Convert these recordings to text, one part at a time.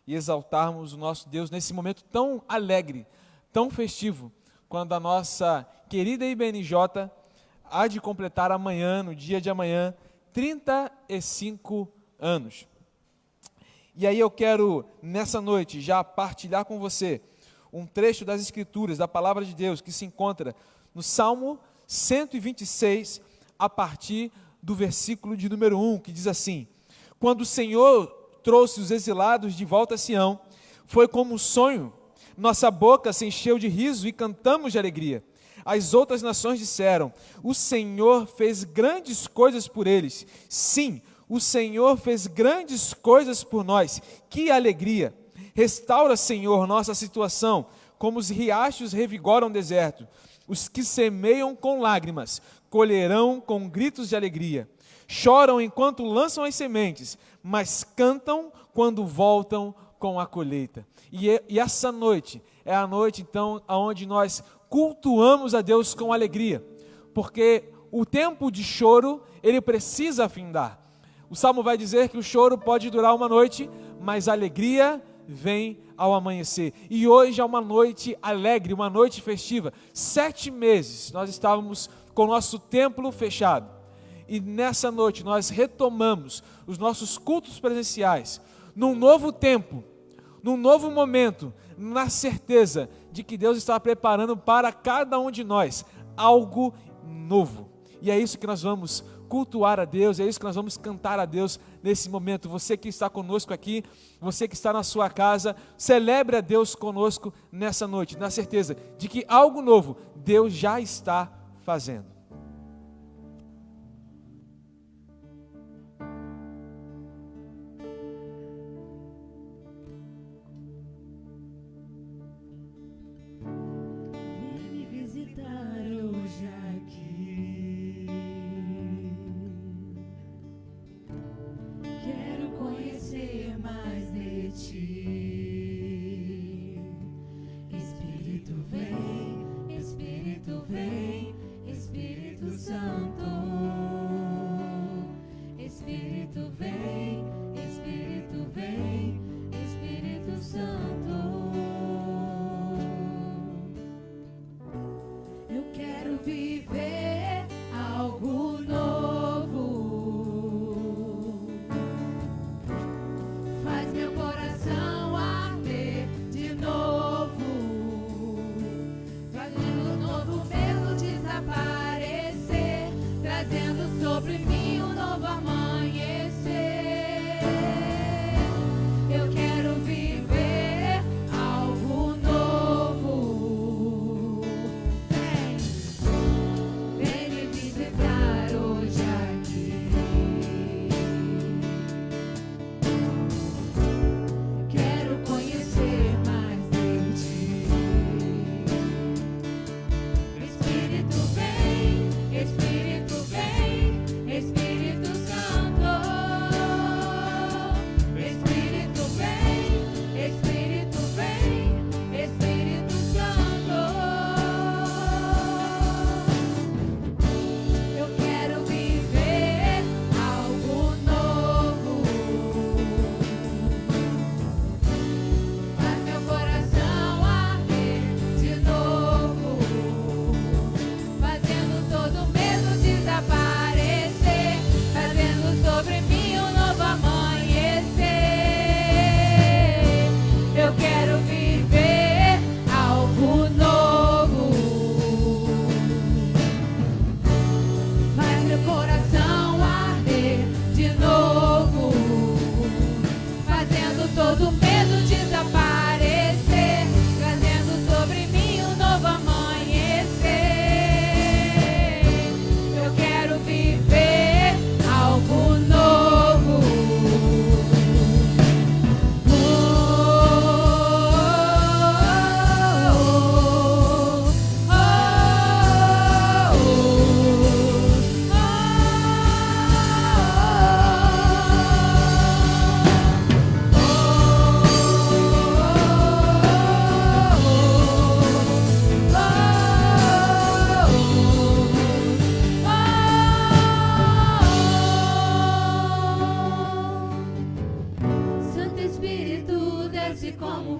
e exaltarmos o nosso Deus nesse momento tão alegre, tão festivo, quando a nossa querida IBNJ há de completar amanhã, no dia de amanhã, 35 anos. E aí eu quero, nessa noite, já partilhar com você um trecho das Escrituras, da Palavra de Deus, que se encontra no Salmo 126, a partir do versículo de número 1, que diz assim: quando o Senhor trouxe os exilados de volta a Sião, foi como um sonho, nossa boca se encheu de riso e cantamos de alegria. As outras nações disseram: o Senhor fez grandes coisas por eles. Sim, o Senhor fez grandes coisas por nós. Que alegria! Restaura, Senhor, nossa situação, como os riachos revigoram o deserto. Os que semeiam com lágrimas, colherão com gritos de alegria. Choram enquanto lançam as sementes, mas cantam quando voltam com a colheita. E essa noite é a noite, então, onde nós cultuamos a Deus com alegria, porque o tempo de choro, ele precisa findar. O Salmo vai dizer que o choro pode durar uma noite, mas a alegria vem ao amanhecer. E hoje é uma noite alegre, uma noite festiva. 7 meses nós estávamos com o nosso templo fechado. E nessa noite nós retomamos os nossos cultos presenciais, num novo tempo, num novo momento, na certeza de que Deus está preparando para cada um de nós algo novo. E é isso que nós vamos cultuar a Deus, é isso que nós vamos cantar a Deus nesse momento. Você que está conosco aqui, você que está na sua casa, celebre a Deus conosco nessa noite, na certeza de que algo novo Deus já está fazendo. Espírito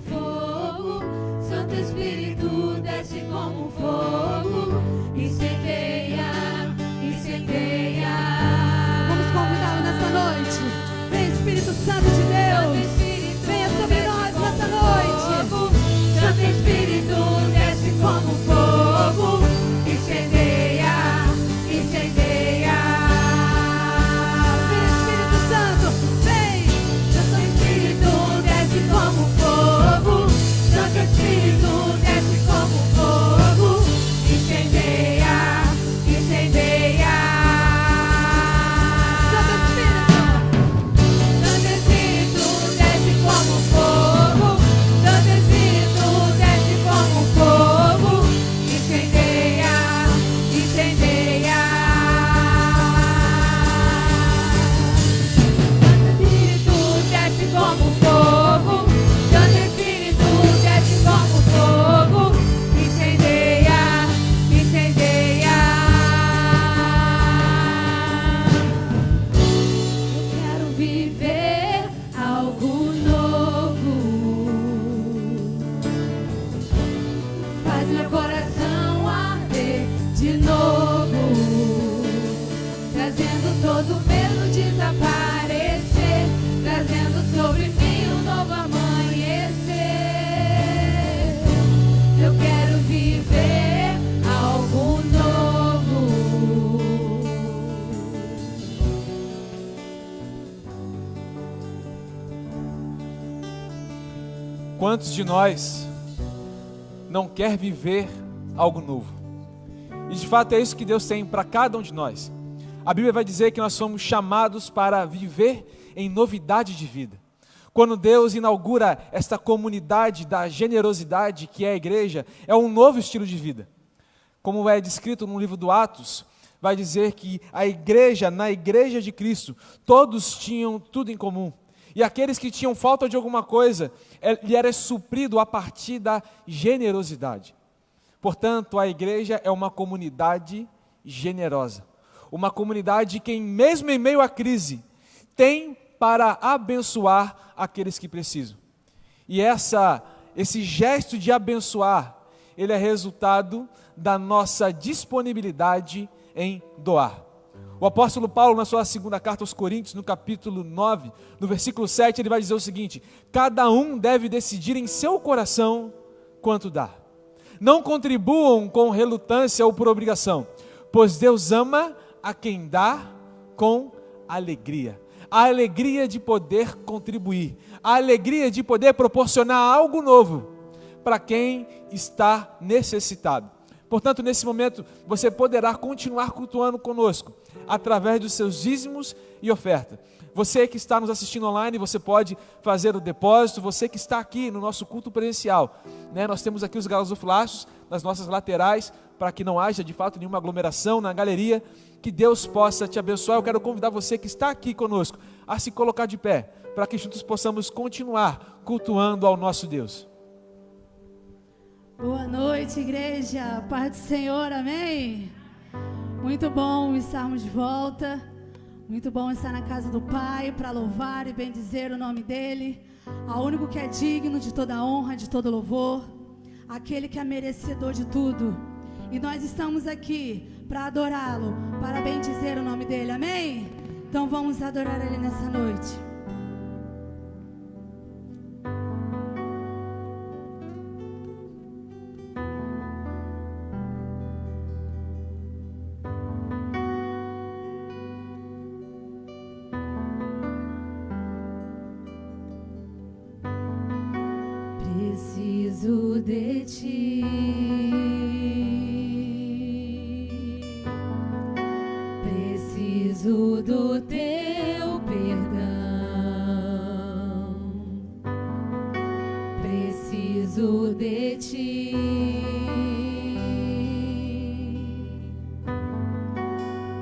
fogo, Santo Espírito desce como fogo, incendeia, incendeia. Vamos convidá-lo nessa noite. Vem, Espírito Santo de Deus, venha sobre nós nessa noite. Santo Espírito desce como fogo, incendeia, incendeia. Vem, Espírito Santo, vem. Santo Espírito desce como fogo, Santo Espírito desce como fogo, incendeia, incendeia. Santo Espírito, Santo Espírito desce como fogo, Santo Espírito desce como fogo, incendeia, incendeia. Santo Espírito desce como fogo, Santo Espírito desce como fogo, incendeia, incendeia. Eu quero viver algo novo. Faz meu coração arder de novo, trazendo todo medo desaparecer, trazendo sobre mim um novo amanhecer. Eu quero viver algo novo. Quantos de nós não quer viver algo novo? E de fato é isso que Deus tem para cada um de nós. A Bíblia vai dizer que nós somos chamados para viver em novidade de vida. Quando Deus inaugura esta comunidade da generosidade que é a igreja, é um novo estilo de vida. Como é descrito no livro do Atos, vai dizer que a igreja, na igreja de Cristo, todos tinham tudo em comum. E aqueles que tinham falta de alguma coisa, lhe era suprido a partir da generosidade. Portanto, a igreja é uma comunidade generosa. Uma comunidade que, mesmo em meio à crise, tem para abençoar aqueles que precisam. E esse gesto de abençoar, ele é resultado da nossa disponibilidade em doar. O apóstolo Paulo, na sua segunda carta aos Coríntios, no capítulo 9, no versículo 7, ele vai dizer o seguinte: cada um deve decidir em seu coração quanto dá. Não contribuam com relutância ou por obrigação, pois Deus ama a quem dá com alegria. A alegria de poder contribuir, a alegria de poder proporcionar algo novo para quem está necessitado. Portanto, nesse momento, você poderá continuar cultuando conosco, através dos seus dízimos e oferta. Você que está nos assistindo online, você pode fazer o depósito. Você que está aqui no nosso culto presencial, nós temos aqui os gasofilácios nas nossas laterais, para que não haja de fato nenhuma aglomeração na galeria. Que Deus possa te abençoar. Eu quero convidar você que está aqui conosco a se colocar de pé, para que juntos possamos continuar cultuando ao nosso Deus. boa noite, igreja, paz do Senhor, amém? Muito bom estarmos de volta, muito bom estar na casa do Pai, para louvar e bendizer o nome dEle, ao único que é digno de toda honra, de todo louvor, aquele que é merecedor de tudo, e nós estamos aqui para adorá-lo, para bendizer o nome dEle, amém? Então vamos adorar Ele nessa noite. Preciso de ti, preciso do teu perdão, preciso de ti,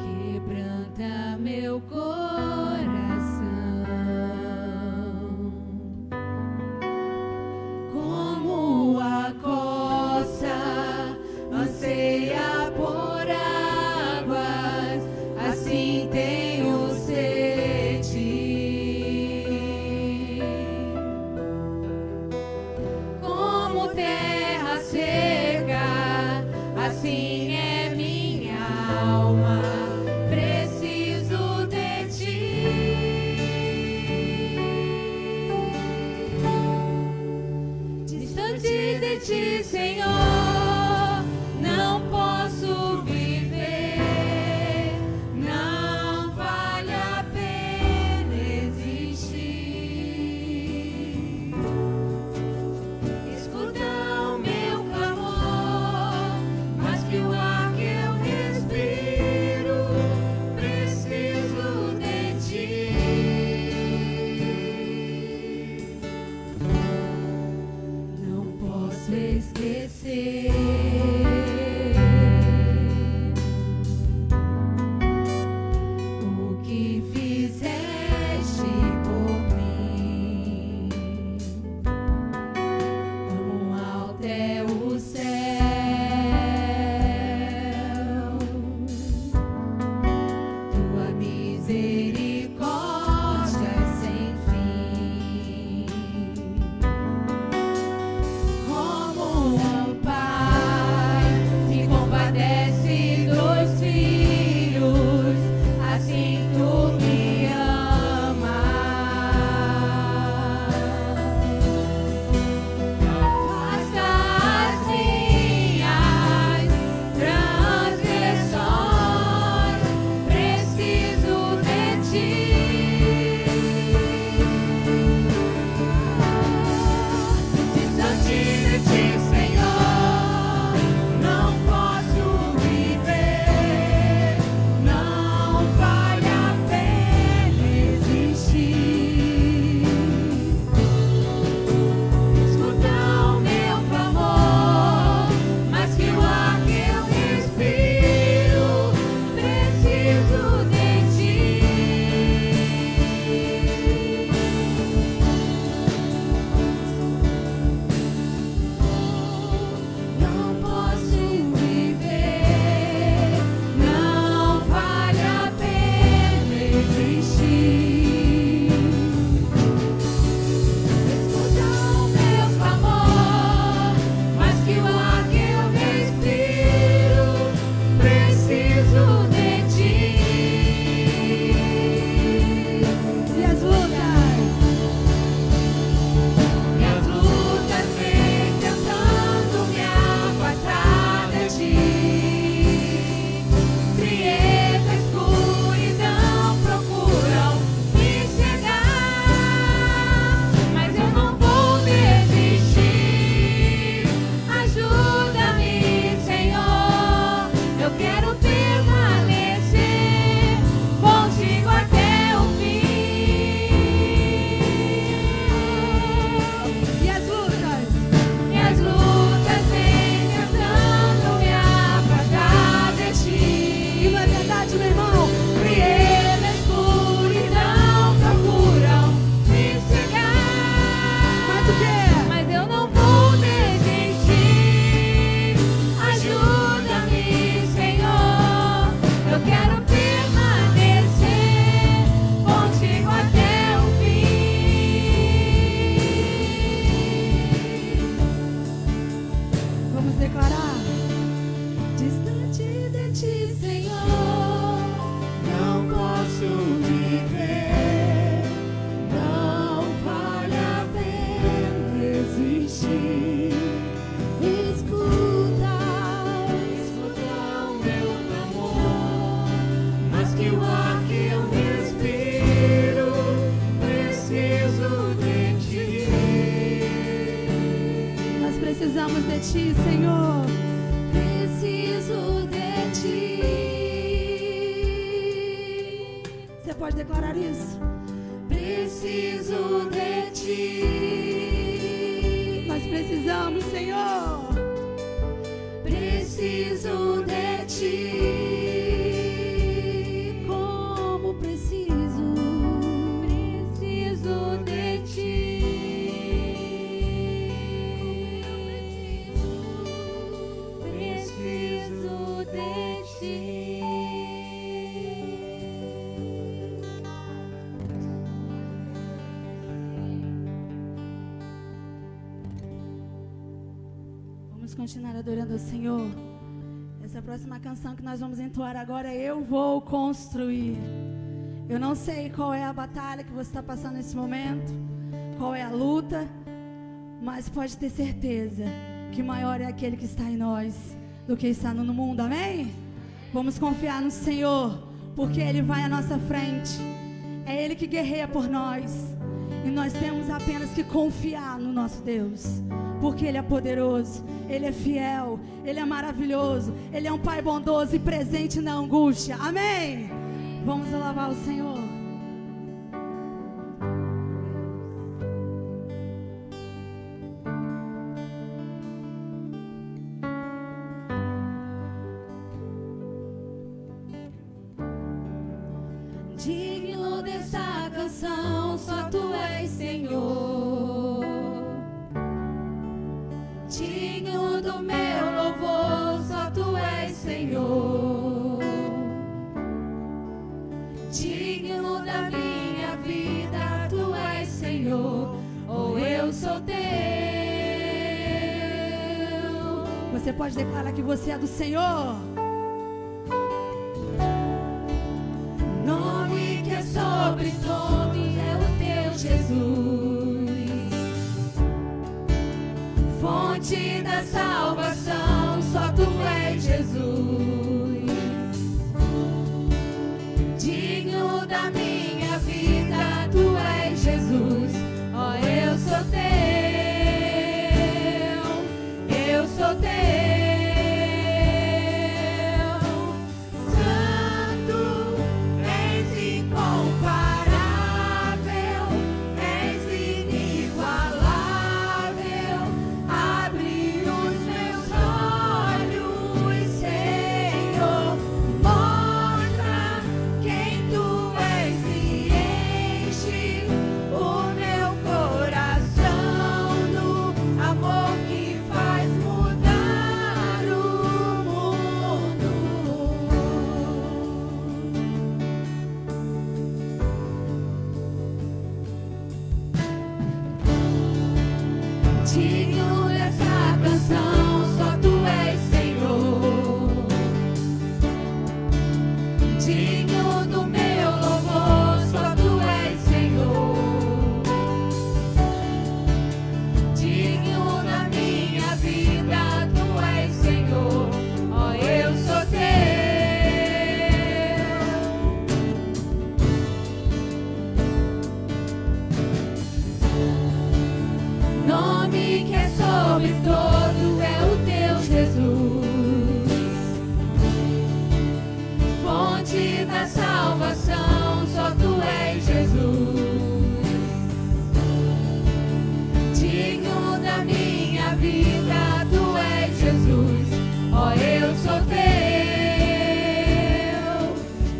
quebranta meu coração. Como a costa anseia por águas, assim tenho sede. assim é minha alma, preciso de ti. Distante de ti, Senhor, não posso viver, não vale a pena existir. Escuta o meu clamor, mas que o ar que eu respiro, preciso de ti. Não posso esquecer o que fizeste por mim. Como alto é o céu, tua misericórdia sem fim. Como um pai se compadece dos filhos, assim tu me amas. Afasta as minhas transgressões, preciso de ti. Distante de ti, Senhor, não posso viver, não vale a pena existir. Escuta o meu clamor, mas que o ar que eu respiro, preciso de ti. Não posso viver, não vale a pena existir. Escuta o meu clamor, mas que o ar que eu respiro, preciso de ti. E as lutas vêm tentando me afastar de ti. Frieza, escuridão procuram me cegar, mas eu não vou desistir. Ajuda-me, Senhor, eu quero permanecer contigo até o fim. E as lutas vêm tentando me afastar de ti. E não é verdade, meu irmão? Frieza, escuridão procuram me cegar. Mas o quê? Mas eu não vou desistir. Ajuda-me, Senhor, eu quero permanecer contigo até o fim. Vamos declarar. Distante de ti, Senhor, Não posso viver, não vale a pena existir. Escuta o meu clamor, mas que o ar que eu respiro, preciso de ti. nós precisamos de ti, Senhor. Preciso de ti. Você pode declarar isso? Preciso de ti. Nós precisamos, Senhor. Preciso de ti. Como preciso. Preciso de ti. Preciso de ti. Vamos continuar adorando ao Senhor. Essa próxima canção que nós vamos entoar agora é Eu Vou Construir. Eu não sei qual é a batalha que você está passando nesse momento, qual é a luta, mas pode ter certeza que maior é aquele que está em nós do que está no mundo, amém? Vamos confiar no Senhor, porque Ele vai à nossa frente, é Ele que guerreia por nós, e nós temos apenas que confiar no nosso Deus, porque Ele é poderoso, Ele é fiel, Ele é maravilhoso, Ele é um Pai bondoso e presente na angústia, amém? Vamos louvar o Senhor. Digno dessa canção, só Tu és Senhor. Digno do meu louvor, só Tu és Senhor. Digno da minha vida, Tu és Senhor. Ou eu sou Teu. Você pode declarar que você é do Senhor? Nome que é sobre todos é o Teu Jesus. Fonte da salvação, só Tu és Jesus. Digno da minha vida, Tu és Jesus. Ó, eu sou Teu, eu sou Teu. Digno dessa canção, só Tu és Senhor. Digno do meu louvor, só Tu és Senhor. Digno da minha vida, Tu és Senhor. Ó, eu sou Teu. Nome que é sobre todos é o Teu Jesus. Fonte da salvação, só Tu és Jesus. Digno da minha vida, Tu és Jesus. Ó, eu sou Teu,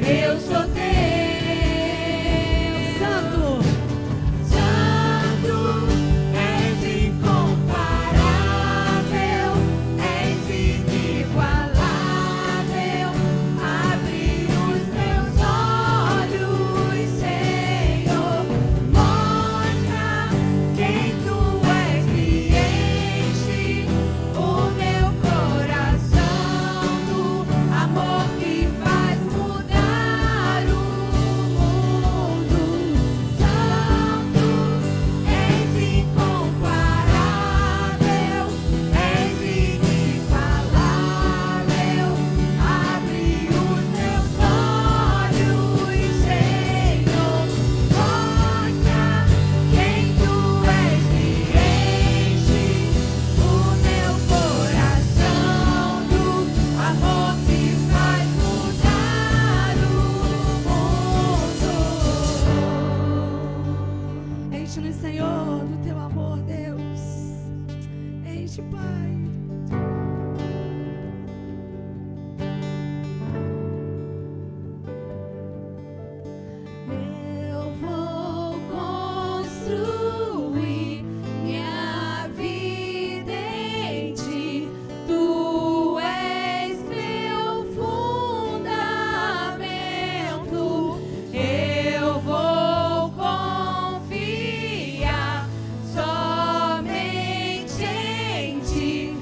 eu sou Teu. Santo, enche-nos, Senhor, do Teu amor, Deus. Enche, Pai. Eu vou construir minha vida em Ti. Tu és meu fundamento. Eu vou confiar somente em Ti.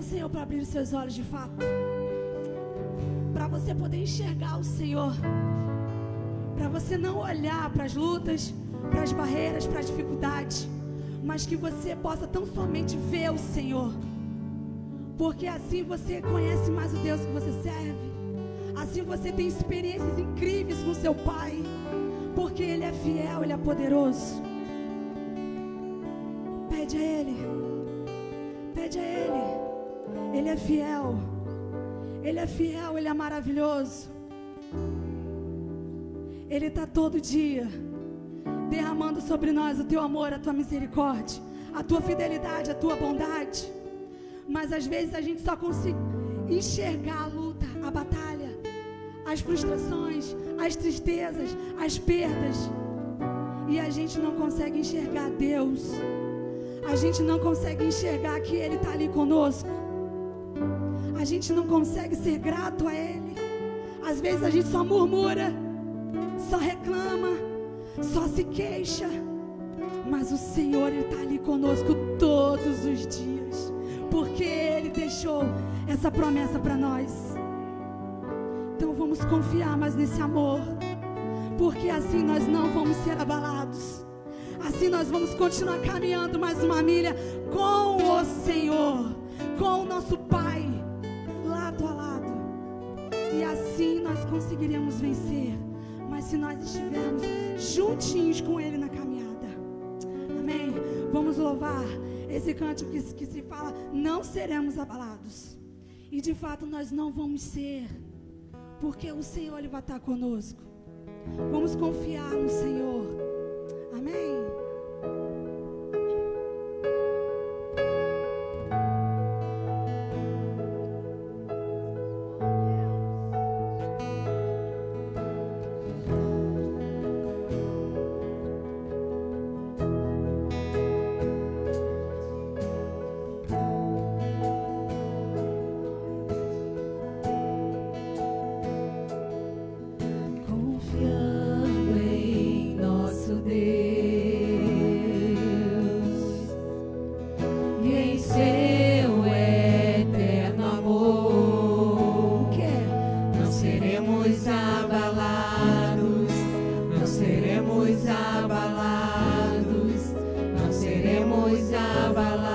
Senhor para abrir os seus olhos de fato, para você poder enxergar o Senhor, para você não olhar para as lutas, para as barreiras, para as dificuldades, mas que você possa tão somente ver o Senhor, porque assim você conhece mais o Deus que você serve, assim você tem experiências incríveis com seu Pai, porque Ele é fiel, Ele é poderoso. Pede a Ele, pede a Ele, Ele é fiel, Ele é fiel, Ele é maravilhoso. Ele está todo dia derramando sobre nós o teu amor, a tua misericórdia, a tua fidelidade, a tua bondade. Mas às vezes a gente só consegue enxergar a luta, a batalha, as frustrações, as tristezas, as perdas, e a gente não consegue enxergar Deus. A gente não consegue enxergar que Ele está ali conosco. A gente não consegue ser grato a Ele. Às vezes a gente só murmura, só reclama, só se queixa. Mas o Senhor, Ele está ali conosco todos os dias, porque Ele deixou essa promessa para nós. Então vamos confiar mais nesse amor, porque assim nós não vamos ser abalados. Assim nós vamos continuar caminhando mais uma milha com o Senhor, com o nosso Pai, lado a lado. E assim nós conseguiremos vencer, mas se nós estivermos juntinhos com Ele na caminhada. Amém? Vamos louvar esse cântico que se fala: não seremos abalados. E de fato nós não vamos ser, porque o Senhor, Ele vai estar conosco. Vamos confiar no Senhor. Amém? Confiando em nosso Deus e em seu eterno amor, não seremos abalados, não seremos abalados, não seremos abalados.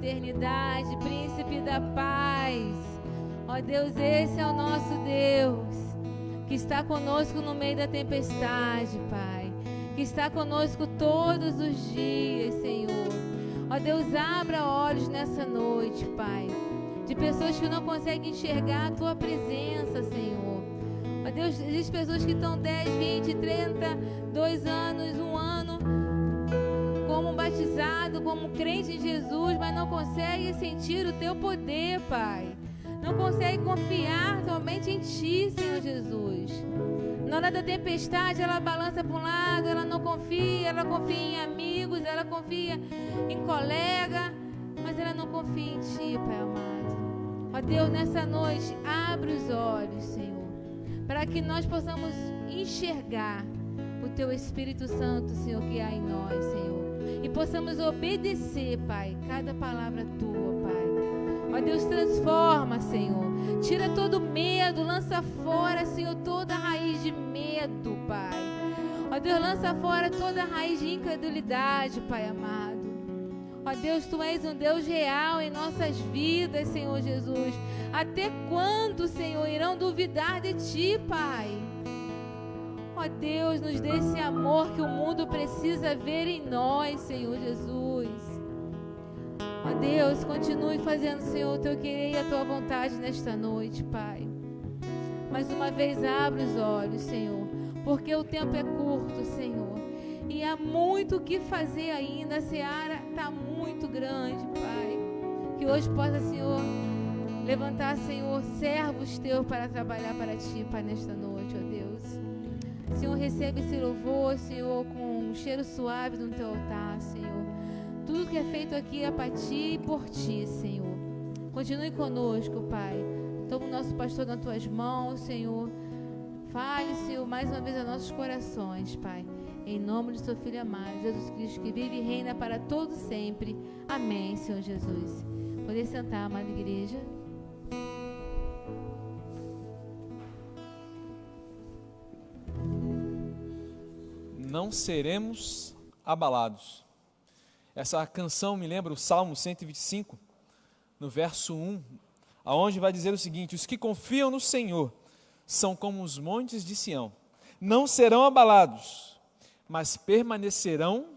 eternidade, príncipe da paz. Ó Deus, esse é o nosso Deus, que está conosco no meio da tempestade, Pai, que está conosco todos os dias, Senhor. Ó Deus, abra olhos nessa noite, Pai, de pessoas que não conseguem enxergar a Tua presença, Senhor. Ó Deus, existem pessoas que estão 10, 20, 30, 2 anos, 1 ano, como batizado, como crente em Jesus, mas não conseguem sentir o Teu poder, Pai. Não conseguem confiar somente em Ti, Senhor Jesus. Na hora da tempestade, ela balança para um lado, ela não confia, ela confia em amigos, ela confia em colega, mas ela não confia em Ti, Pai amado. Ó Deus, nessa noite, abre os olhos, Senhor, para que nós possamos enxergar o Teu Espírito Santo, Senhor, que há em nós, Senhor, e possamos obedecer, Pai, cada palavra Tua, Pai. Ó Deus, transforma, Senhor, tira todo medo, lança fora, Senhor, toda raiz de medo, Pai. Ó Deus, lança fora toda raiz de incredulidade, Pai amado. Ó Deus, Tu és um Deus real em nossas vidas, Senhor Jesus. Até quando, Senhor, irão duvidar de Ti, Pai? Ó Deus, nos dê esse amor que o mundo precisa ver em nós, Senhor Jesus. Ó Deus, continue fazendo, Senhor, o Teu querer e a Tua vontade nesta noite, Pai. Mais uma vez, abre os olhos, Senhor, porque o tempo é curto, Senhor, e há muito o que fazer ainda. A seara está muito grande, Pai. Que hoje possa, Senhor, levantar, Senhor, servos Teus para trabalhar para Ti, Pai, nesta noite, ó Deus. Senhor, recebe esse louvor, Senhor, com um cheiro suave no Teu altar, Senhor. Tudo que é feito aqui é para Ti e por Ti, Senhor. Continue conosco, Pai. Toma o nosso pastor nas Tuas mãos, Senhor. Fale, Senhor, mais uma vez aos nossos corações, Pai. Em nome de Seu Filho amado, Jesus Cristo, que vive e reina para todo sempre. Amém, Senhor Jesus. Poder sentar, amada igreja. Não seremos abalados. Essa canção me lembra o Salmo 125, no verso 1, aonde vai dizer o seguinte: os que confiam no Senhor são como os montes de Sião, não serão abalados, mas permanecerão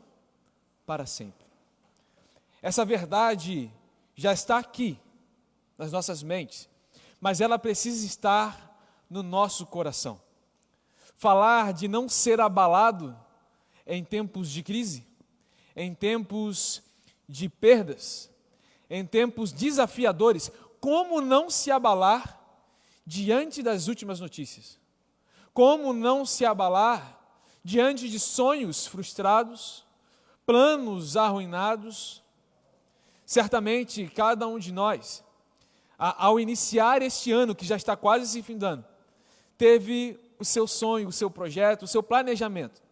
para sempre. Essa verdade já está aqui, nas nossas mentes, mas ela precisa estar no nosso coração. Falar de não ser abalado em tempos de crise, em tempos de perdas, em tempos desafiadores, como não se abalar diante das últimas notícias? Como não se abalar diante de sonhos frustrados, planos arruinados? Certamente, cada um de nós, ao iniciar este ano, que já está quase se findando, teve o seu sonho, o seu projeto, o seu planejamento.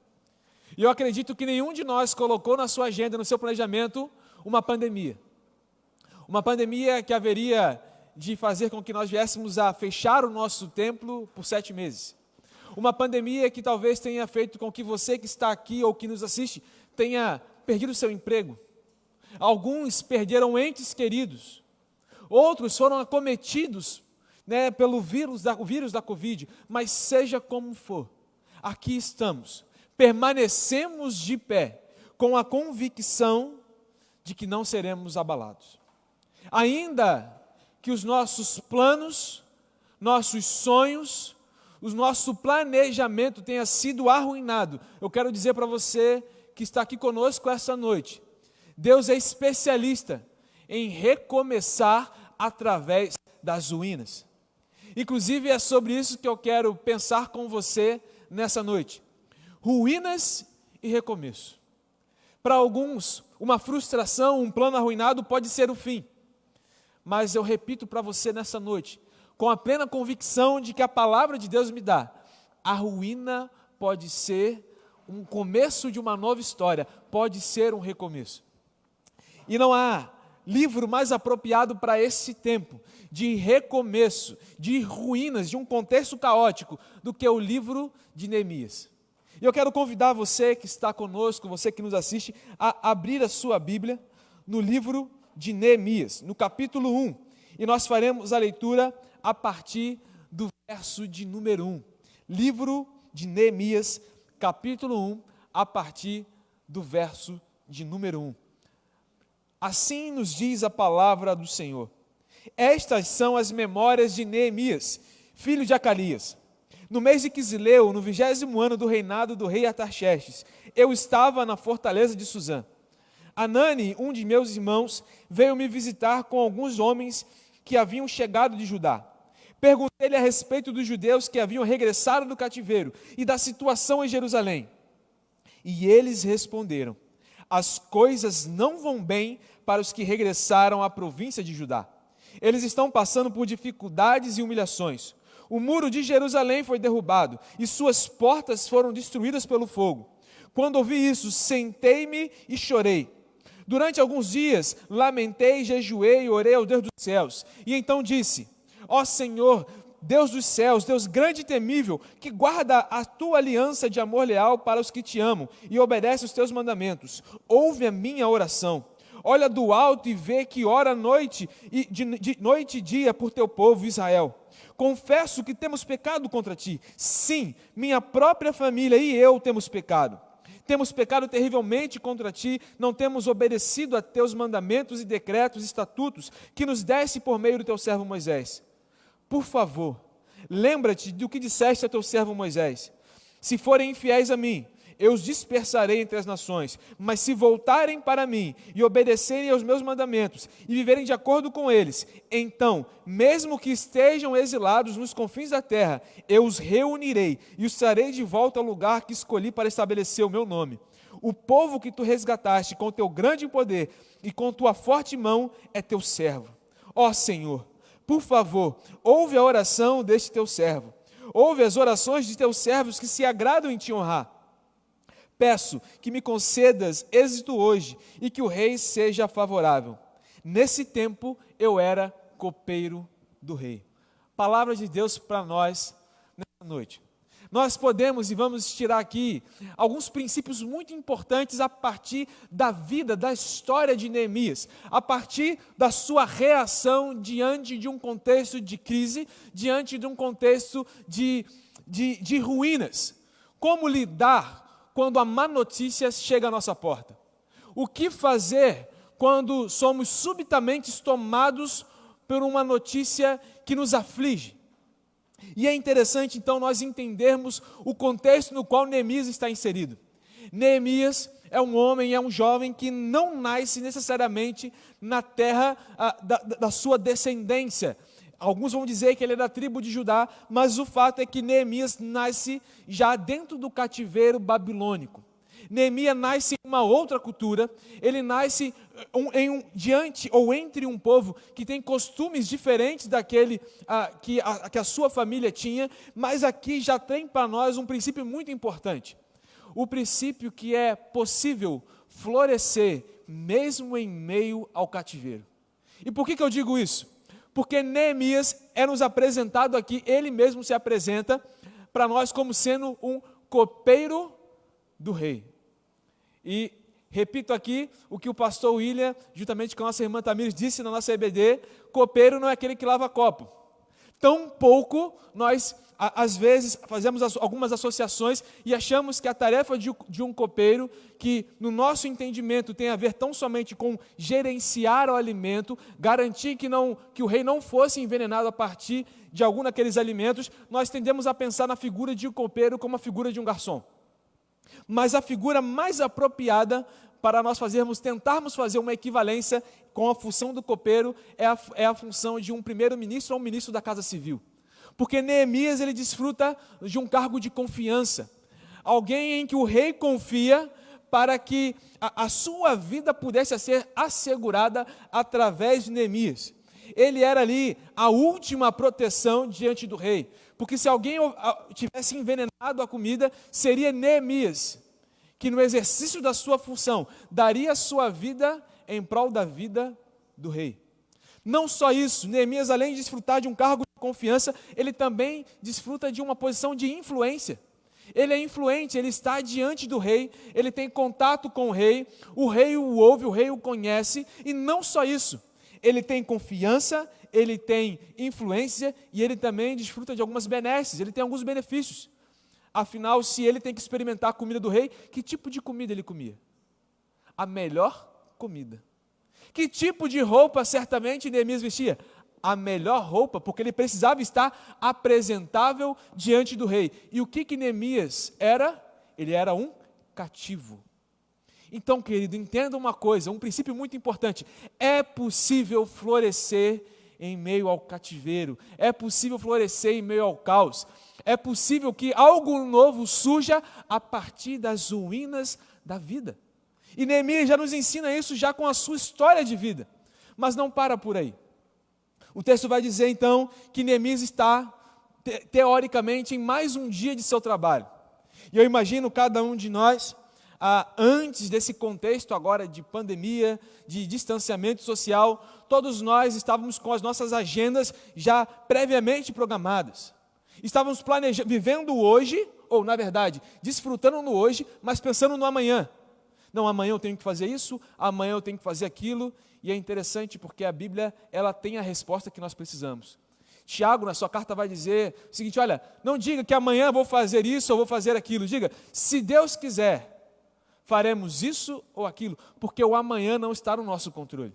E eu acredito que nenhum de nós colocou na sua agenda, no seu planejamento, uma pandemia. Uma pandemia que haveria de fazer com que nós viéssemos a fechar o nosso templo por 7 meses. Uma pandemia que talvez tenha feito com que você que está aqui ou que nos assiste tenha perdido o seu emprego. Alguns perderam entes queridos. Outros foram acometidos, pelo vírus da Covid. Mas seja como for, aqui estamos. Permanecemos de pé, com a convicção de que não seremos abalados. Ainda que os nossos planos, nossos sonhos, o nosso planejamento tenha sido arruinado, eu quero dizer para você que está aqui conosco essa noite, Deus é especialista em recomeçar através das ruínas. Inclusive é sobre isso que eu quero pensar com você nessa noite. Ruínas e recomeço. Para alguns, uma frustração, um plano arruinado pode ser o fim. Mas eu repito para você nessa noite, com a plena convicção de que a palavra de Deus me dá, a ruína pode ser um começo de uma nova história, pode ser um recomeço. E não há livro mais apropriado para esse tempo de recomeço, de ruínas, de um contexto caótico, do que o livro de Neemias. E eu quero convidar você que está conosco, você que nos assiste, a abrir a sua Bíblia no livro de Neemias, no capítulo 1. E nós faremos a leitura a partir do verso de número 1. Livro de Neemias, capítulo 1, a partir do verso de número 1. Assim nos diz a palavra do Senhor. Estas são as memórias de Neemias, filho de Acalias. No mês de Quisleu, no 20º ano do reinado do rei Artaxerxes, eu estava na fortaleza de Suzã. Anani, um de meus irmãos, veio me visitar com alguns homens que haviam chegado de Judá. Perguntei-lhe a respeito dos judeus que haviam regressado do cativeiro e da situação em Jerusalém. E eles responderam: as coisas não vão bem para os que regressaram à província de Judá. Eles estão passando por dificuldades e humilhações. O muro de Jerusalém foi derrubado e suas portas foram destruídas pelo fogo. Quando ouvi isso, sentei-me e chorei. Durante alguns dias, lamentei, jejuei e orei ao Deus dos céus. E então disse: ó Senhor, Deus dos céus, Deus grande e temível, que guarda a tua aliança de amor leal para os que te amam e obedece os teus mandamentos, ouve a minha oração. Olha do alto e vê que ora noite de noite e dia por teu povo Israel. Confesso que temos pecado contra ti. Sim, minha própria família e eu temos pecado. Temos pecado terrivelmente contra ti, não temos obedecido a teus mandamentos e decretos e estatutos que nos deste por meio do teu servo Moisés. Por favor, lembra-te do que disseste a teu servo Moisés. Se forem infiéis a mim, eu os dispersarei entre as nações, mas se voltarem para mim e obedecerem aos meus mandamentos e viverem de acordo com eles, então, mesmo que estejam exilados nos confins da terra, eu os reunirei e os trarei de volta ao lugar que escolhi para estabelecer o meu nome. O povo que tu resgataste com teu grande poder e com tua forte mão é teu servo. Ó Senhor, por favor, ouve a oração deste teu servo. Ouve as orações de teus servos que se agradam em te honrar. Peço que me concedas êxito hoje e que o rei seja favorável. Nesse tempo eu era copeiro do rei. Palavra de Deus para nós nessa noite. Nós podemos e vamos tirar aqui alguns princípios muito importantes a partir da vida, da história de Neemias, a partir da sua reação diante de um contexto de crise, diante de um contexto de ruínas. Como lidar quando a má notícia chega à nossa porta? O que fazer quando somos subitamente tomados por uma notícia que nos aflige? E é interessante, então, nós entendermos o contexto no qual Neemias está inserido. Neemias é um homem, é um jovem que não nasce necessariamente na terra da sua descendência. Alguns vão dizer que ele é da tribo de Judá, mas o fato é que Neemias nasce já dentro do cativeiro babilônico. Neemias nasce em uma outra cultura, ele nasce diante ou entre um povo que tem costumes diferentes daquele que a sua família tinha, mas aqui já tem para nós um princípio muito importante. O princípio que é possível florescer mesmo em meio ao cativeiro. E por que eu digo isso? Porque Neemias é nos apresentado aqui, ele mesmo se apresenta para nós como sendo um copeiro do rei. E repito aqui o que o pastor William, juntamente com a nossa irmã Tamires, disse na nossa EBD: copeiro não é aquele que lava copo. Tampouco nós, às vezes, fazemos algumas associações e achamos que a tarefa de um copeiro, que no nosso entendimento tem a ver tão somente com gerenciar o alimento, garantir que o rei não fosse envenenado a partir de algum daqueles alimentos, nós tendemos a pensar na figura de um copeiro como a figura de um garçom. Mas a figura mais apropriada para nós tentarmos fazer uma equivalência com a função do copeiro é a função de um primeiro-ministro ou um ministro da Casa Civil. Porque Neemias, ele desfruta de um cargo de confiança. Alguém em que o rei confia para que a sua vida pudesse ser assegurada através de Neemias. Ele era ali a última proteção diante do rei. Porque se alguém tivesse envenenado a comida, seria Neemias, que no exercício da sua função, daria a sua vida em prol da vida do rei. Não só isso, Neemias, além de desfrutar de um cargo de confiança, ele também desfruta de uma posição de influência. Ele é influente, ele está diante do rei, ele tem contato com o rei o ouve, o rei o conhece, e não só isso, ele tem confiança, ele tem influência e ele também desfruta de algumas benesses, ele tem alguns benefícios. Afinal, se ele tem que experimentar a comida do rei, que tipo de comida ele comia? A melhor comida. Que tipo de roupa certamente Neemias vestia? A melhor roupa, porque ele precisava estar apresentável diante do rei. E o que Neemias era? Ele era um cativo. Então, querido, entenda uma coisa, um princípio muito importante. É possível florescer em meio ao cativeiro. É possível florescer em meio ao caos. É possível que algo novo surja a partir das ruínas da vida. E Neemias já nos ensina isso já com a sua história de vida. Mas não para por aí. O texto vai dizer então que Neemias está, teoricamente, em mais um dia de seu trabalho. E eu imagino cada um de nós, antes desse contexto agora de pandemia, de distanciamento social, todos nós estávamos com as nossas agendas já previamente programadas. Estávamos vivendo hoje, ou na verdade, desfrutando no hoje, mas pensando no amanhã. Não, amanhã eu tenho que fazer isso, amanhã eu tenho que fazer aquilo. E é interessante porque a Bíblia, ela tem a resposta que nós precisamos. Tiago, na sua carta, vai dizer o seguinte, olha, não diga que amanhã eu vou fazer isso ou vou fazer aquilo. Diga, se Deus quiser, faremos isso ou aquilo, porque o amanhã não está no nosso controle.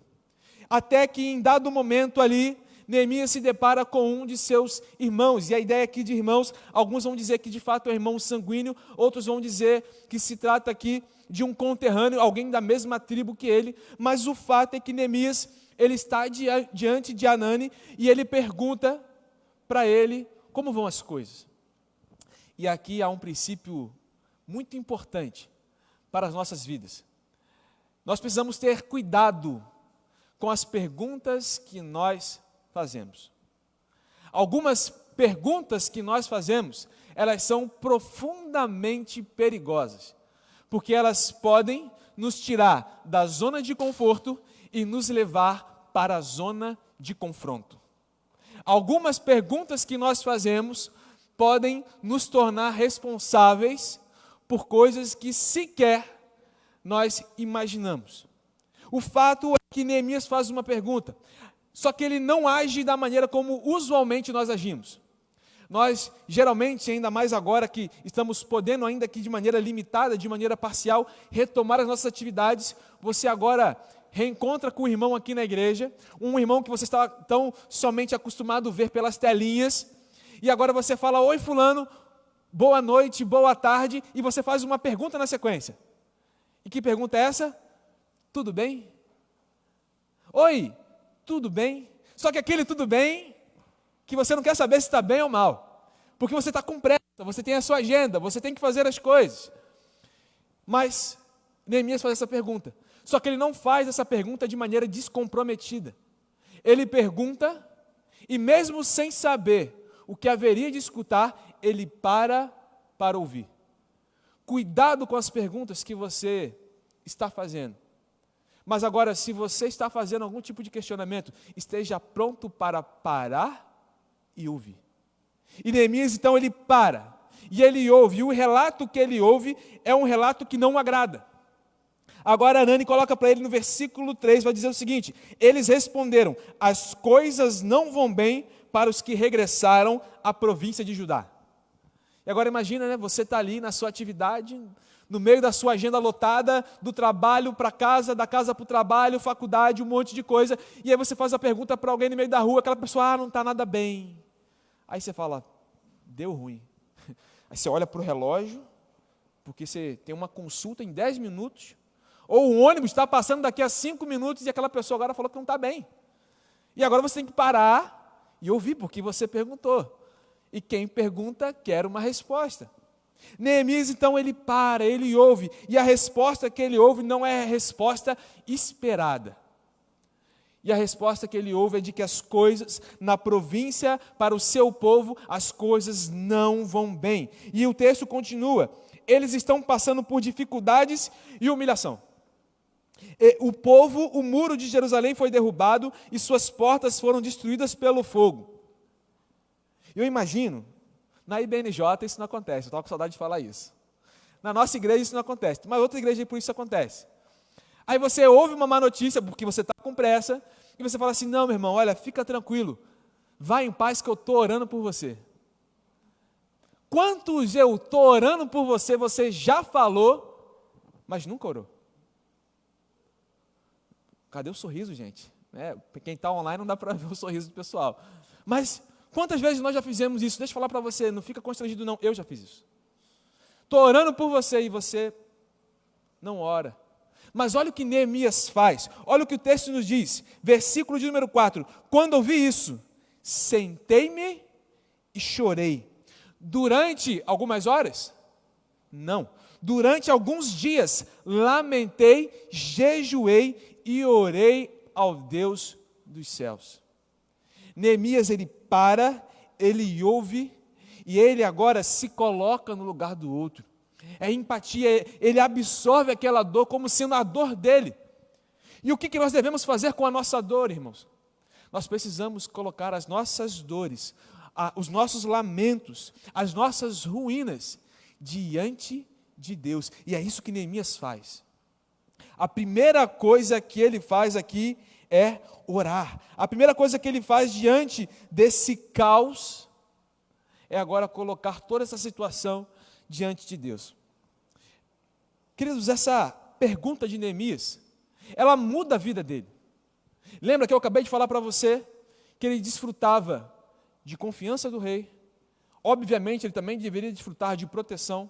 Até que em dado momento ali, Neemias se depara com um de seus irmãos, e a ideia aqui de irmãos, alguns vão dizer que de fato é irmão sanguíneo, outros vão dizer que se trata aqui de um conterrâneo, alguém da mesma tribo que ele, mas o fato é que Neemias, ele está diante de Anani, e ele pergunta para ele como vão as coisas. E aqui há um princípio muito importante para as nossas vidas. Nós precisamos ter cuidado com as perguntas que nós fazemos. Algumas perguntas que nós fazemos, elas são profundamente perigosas, porque elas podem nos tirar da zona de conforto e nos levar para a zona de confronto. Algumas perguntas que nós fazemos podem nos tornar responsáveis por coisas que sequer nós imaginamos. O fato é que Neemias faz uma pergunta, só que ele não age da maneira como usualmente nós agimos. Nós, geralmente, ainda mais agora que estamos podendo ainda aqui de maneira limitada, de maneira parcial, retomar as nossas atividades, você agora reencontra com um irmão aqui na igreja, um irmão que você estava tão somente acostumado a ver pelas telinhas, e agora você fala, oi fulano, boa noite, boa tarde, e você faz uma pergunta na sequência. E que pergunta é essa? Tudo bem? Oi, tudo bem? Só que aquele tudo bem, que você não quer saber se está bem ou mal, porque você está com pressa, você tem a sua agenda, você tem que fazer as coisas. Mas Neemias faz essa pergunta, só que ele não faz essa pergunta de maneira descomprometida. Ele pergunta, e mesmo sem saber o que haveria de escutar, ele para ouvir. Cuidado com as perguntas que você está fazendo. Mas agora, se você está fazendo algum tipo de questionamento, esteja pronto para parar e ouvir. E Neemias, então, ele para, e ele ouve, e o relato que ele ouve é um relato que não agrada. Agora Anani coloca para ele no versículo 3, vai dizer o seguinte, eles responderam, as coisas não vão bem para os que regressaram à província de Judá. E agora imagina, né, você está ali na sua atividade, no meio da sua agenda lotada, do trabalho para casa, da casa para o trabalho, faculdade, um monte de coisa, e aí você faz a pergunta para alguém no meio da rua, aquela pessoa, não está nada bem. Aí você fala, deu ruim. Aí você olha para o relógio, porque você tem uma consulta em 10 minutos, ou o ônibus está passando daqui a 5 minutos e aquela pessoa agora falou que não está bem. E agora você tem que parar e ouvir, porque você perguntou. E quem pergunta quer uma resposta. Neemias, então, ele para, ele ouve, e a resposta que ele ouve não é a resposta esperada. E a resposta que ele ouve é de que as coisas na província, para o seu povo, as coisas não vão bem. E o texto continua, eles estão passando por dificuldades e humilhação. O povo, o muro de Jerusalém foi derrubado e suas portas foram destruídas pelo fogo. Eu imagino, Na IBNJ isso não acontece, eu estava com saudade de falar isso. Na nossa igreja isso não acontece, mas outra igreja por isso acontece. Aí você ouve uma má notícia, porque você está com pressa, e você fala assim, não, meu irmão, olha, fica tranquilo, vai em paz que eu estou orando por você. Quantos eu estou orando por você, você já falou, mas nunca orou? Cadê o sorriso, gente? Quem está online não dá para ver o sorriso do pessoal. Mas quantas vezes nós já fizemos isso? Deixa eu falar para você, não fica constrangido não, eu já fiz isso. Estou orando por você e você não ora. Mas olha o que Neemias faz, olha o que o texto nos diz, versículo de número 4, quando ouvi isso, sentei-me e chorei. Durante algumas horas? Não. Durante alguns dias, lamentei, jejuei e orei ao Deus dos céus. Neemias, ele para, ele ouve, e ele agora se coloca no lugar do outro. É empatia, ele absorve aquela dor como sendo a dor dele. E o que nós devemos fazer com a nossa dor, irmãos? Nós precisamos colocar as nossas dores, os nossos lamentos, as nossas ruínas diante de Deus. E é isso que Neemias faz. A primeira coisa que ele faz aqui é orar. A primeira coisa que ele faz diante desse caos é agora colocar toda essa situação diante de Deus. Queridos, essa pergunta de Neemias, ela muda a vida dele. Lembra que eu acabei de falar para você que ele desfrutava de confiança do rei, obviamente ele também deveria desfrutar de proteção,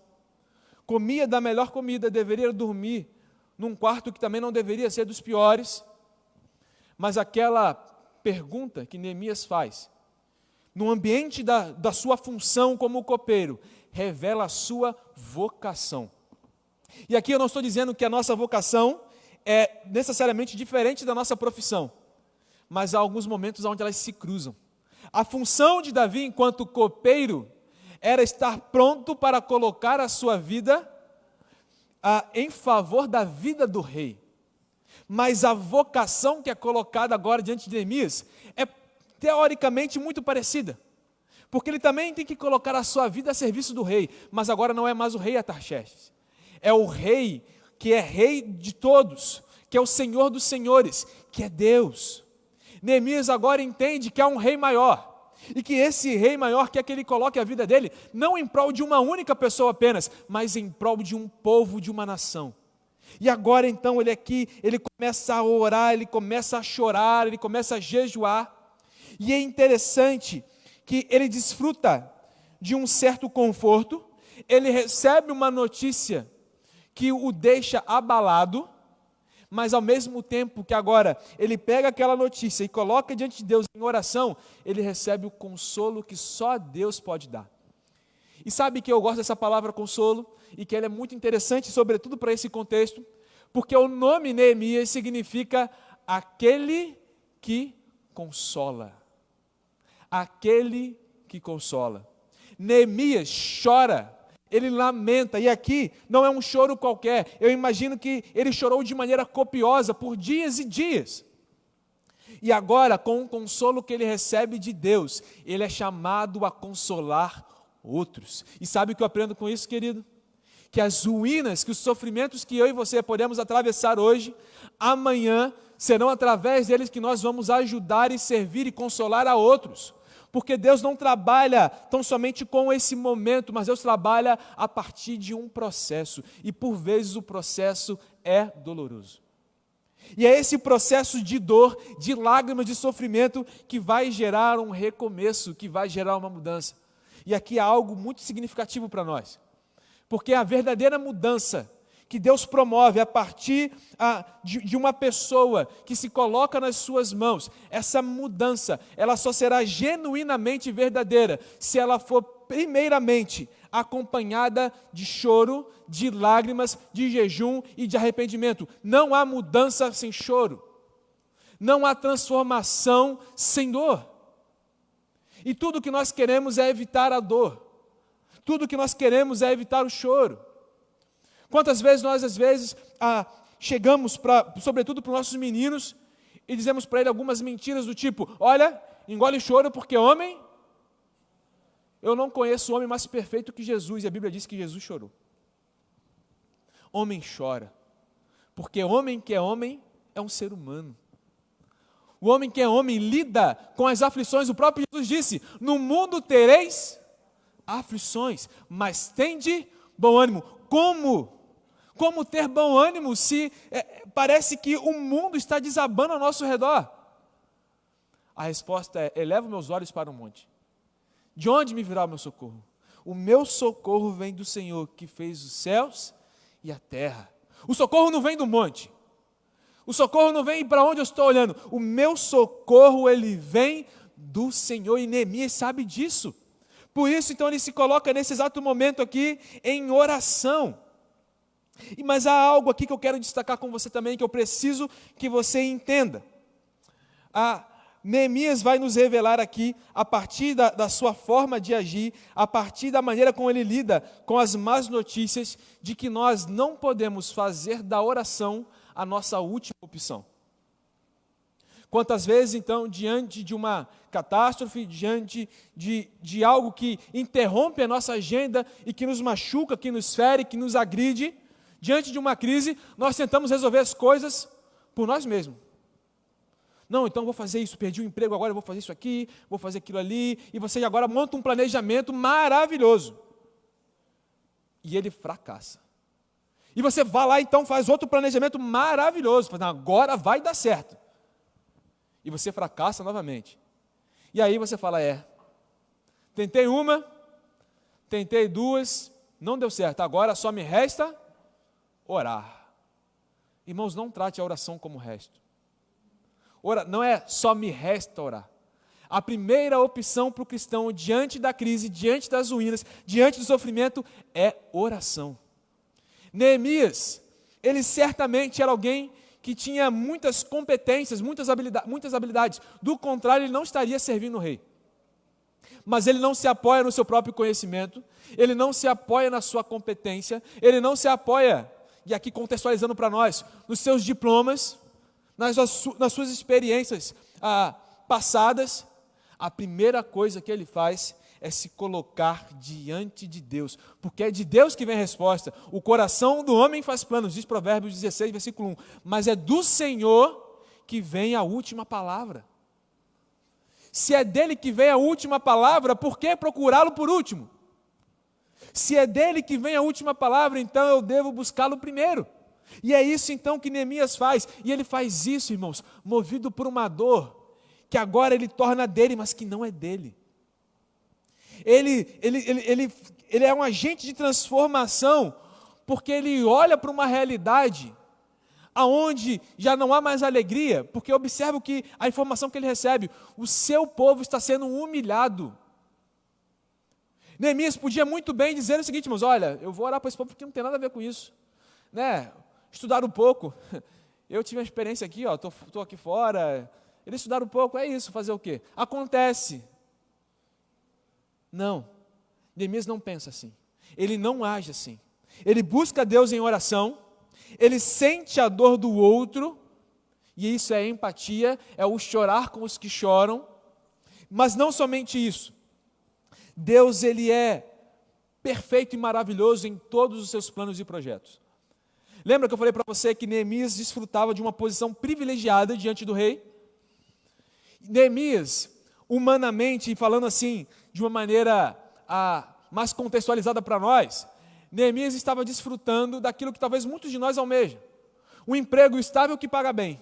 comia da melhor comida, deveria dormir num quarto que também não deveria ser dos piores, mas aquela pergunta que Neemias faz, no ambiente da sua função como copeiro, revela a sua vocação. E aqui eu não estou dizendo que a nossa vocação é necessariamente diferente da nossa profissão, mas há alguns momentos onde elas se cruzam. A função de Davi enquanto copeiro era estar pronto para colocar a sua vida em favor da vida do rei. Mas a vocação que é colocada agora diante de Neemias é teoricamente muito parecida. Porque ele também tem que colocar a sua vida a serviço do rei, mas agora não é mais o rei Atarxerxes. É o rei que é rei de todos, que é o Senhor dos senhores, que é Deus. Neemias agora entende que há um rei maior, e que esse rei maior quer que ele coloque a vida dele, não em prol de uma única pessoa apenas, mas em prol de um povo, de uma nação. E agora então ele começa a orar, ele começa a chorar, ele começa a jejuar, e é interessante que ele desfruta de um certo conforto, ele recebe uma notícia que o deixa abalado, mas ao mesmo tempo que agora ele pega aquela notícia e coloca diante de Deus em oração, ele recebe o consolo que só Deus pode dar. E sabe que eu gosto dessa palavra consolo, e que ela é muito interessante, sobretudo para esse contexto, porque o nome Neemias significa aquele que consola. Aquele que consola. Neemias chora, ele lamenta, e aqui não é um choro qualquer, eu imagino que ele chorou de maneira copiosa por dias e dias. E agora, com o consolo que ele recebe de Deus, ele é chamado a consolar outros. E sabe o que eu aprendo com isso, querido? Que as ruínas, que os sofrimentos que eu e você podemos atravessar hoje, amanhã serão através deles que nós vamos ajudar e servir e consolar a outros. Porque Deus não trabalha tão somente com esse momento, mas Deus trabalha a partir de um processo. E por vezes o processo é doloroso. E é esse processo de dor, de lágrimas, de sofrimento, que vai gerar um recomeço, que vai gerar uma mudança. E aqui há algo muito significativo para nós. Porque a verdadeira mudança que Deus promove a partir de uma pessoa que se coloca nas suas mãos, essa mudança, ela só será genuinamente verdadeira se ela for primeiramente acompanhada de choro, de lágrimas, de jejum e de arrependimento. Não há mudança sem choro. Não há transformação sem dor. E tudo que nós queremos é evitar a dor. Tudo que nós queremos é evitar o choro. Quantas vezes nós, às vezes, chegamos, sobretudo para os nossos meninos, e dizemos para ele algumas mentiras do tipo, olha, engole choro porque homem Eu não conheço homem mais perfeito que Jesus, e a Bíblia diz que Jesus chorou. Homem chora, porque homem que é homem é um ser humano. O homem que é homem lida com as aflições. O próprio Jesus disse: no mundo tereis aflições, mas tende bom ânimo. Como ter bom ânimo se parece que o mundo está desabando ao nosso redor? A resposta é: elevo meus olhos para o monte. De onde me virá o meu socorro? O meu socorro vem do Senhor, que fez os céus e a terra. O socorro não vem do monte. O socorro não vem para onde eu estou olhando. O meu socorro, ele vem do Senhor, e Neemias sabe disso. Por isso, então, ele se coloca nesse exato momento aqui em oração. Mas há algo aqui que eu quero destacar com você também, que eu preciso que você entenda. Neemias vai nos revelar aqui, a partir da sua forma de agir, a partir da maneira como ele lida com as más notícias, de que nós não podemos fazer da oração a nossa última opção. Quantas vezes, então, diante de uma catástrofe, diante de algo que interrompe a nossa agenda e que nos machuca, que nos fere, que nos agride, diante de uma crise, nós tentamos resolver as coisas por nós mesmos. Não, então vou fazer isso, perdi o emprego, agora eu vou fazer isso aqui, vou fazer aquilo ali, e você agora monta um planejamento maravilhoso. E ele fracassa. E você vai lá, então, faz outro planejamento maravilhoso, fala, agora vai dar certo. E você fracassa novamente. E aí você fala, tentei uma, tentei duas, não deu certo, agora só me resta orar. Irmãos, não trate a oração como resto. Não é só me resta orar. A primeira opção para o cristão, diante da crise, diante das ruínas, diante do sofrimento, é oração. Neemias, ele certamente era alguém que tinha muitas competências, muitas habilidades. Do contrário, ele não estaria servindo o rei. Mas ele não se apoia no seu próprio conhecimento, ele não se apoia na sua competência, ele não se apoia, e aqui contextualizando para nós, nos seus diplomas, nas suas experiências passadas. A primeira coisa que ele faz é se colocar diante de Deus, porque é de Deus que vem a resposta. O coração do homem faz planos, diz Provérbios 16, versículo 1, mas é do Senhor que vem a última palavra. Se é dele que vem a última palavra, por que procurá-lo por último? Se é dele que vem a última palavra, então eu devo buscá-lo primeiro. E é isso então que Neemias faz, e ele faz isso, irmãos, movido por uma dor, que agora ele torna dele, mas que não é dele. Ele é um agente de transformação, porque ele olha para uma realidade aonde já não há mais alegria, porque observa que a informação que ele recebe, o seu povo está sendo humilhado. Neemias podia muito bem dizer o seguinte, irmãos, olha, eu vou orar para esse povo porque não tem nada a ver com isso, né? Estudaram um pouco, eu tive uma experiência aqui, estou aqui fora, eles estudaram um pouco, é isso, fazer o quê? Acontece. Não, Neemias não pensa assim, ele não age assim, ele busca Deus em oração, ele sente a dor do outro, e isso é empatia, é o chorar com os que choram, mas não somente isso, Deus ele é perfeito e maravilhoso em todos os seus planos e projetos. Lembra que eu falei para você que Neemias desfrutava de uma posição privilegiada diante do rei? Neemias, humanamente, falando assim, de uma maneira mais contextualizada para nós, Neemias estava desfrutando daquilo que talvez muitos de nós almejam. Um emprego estável que paga bem.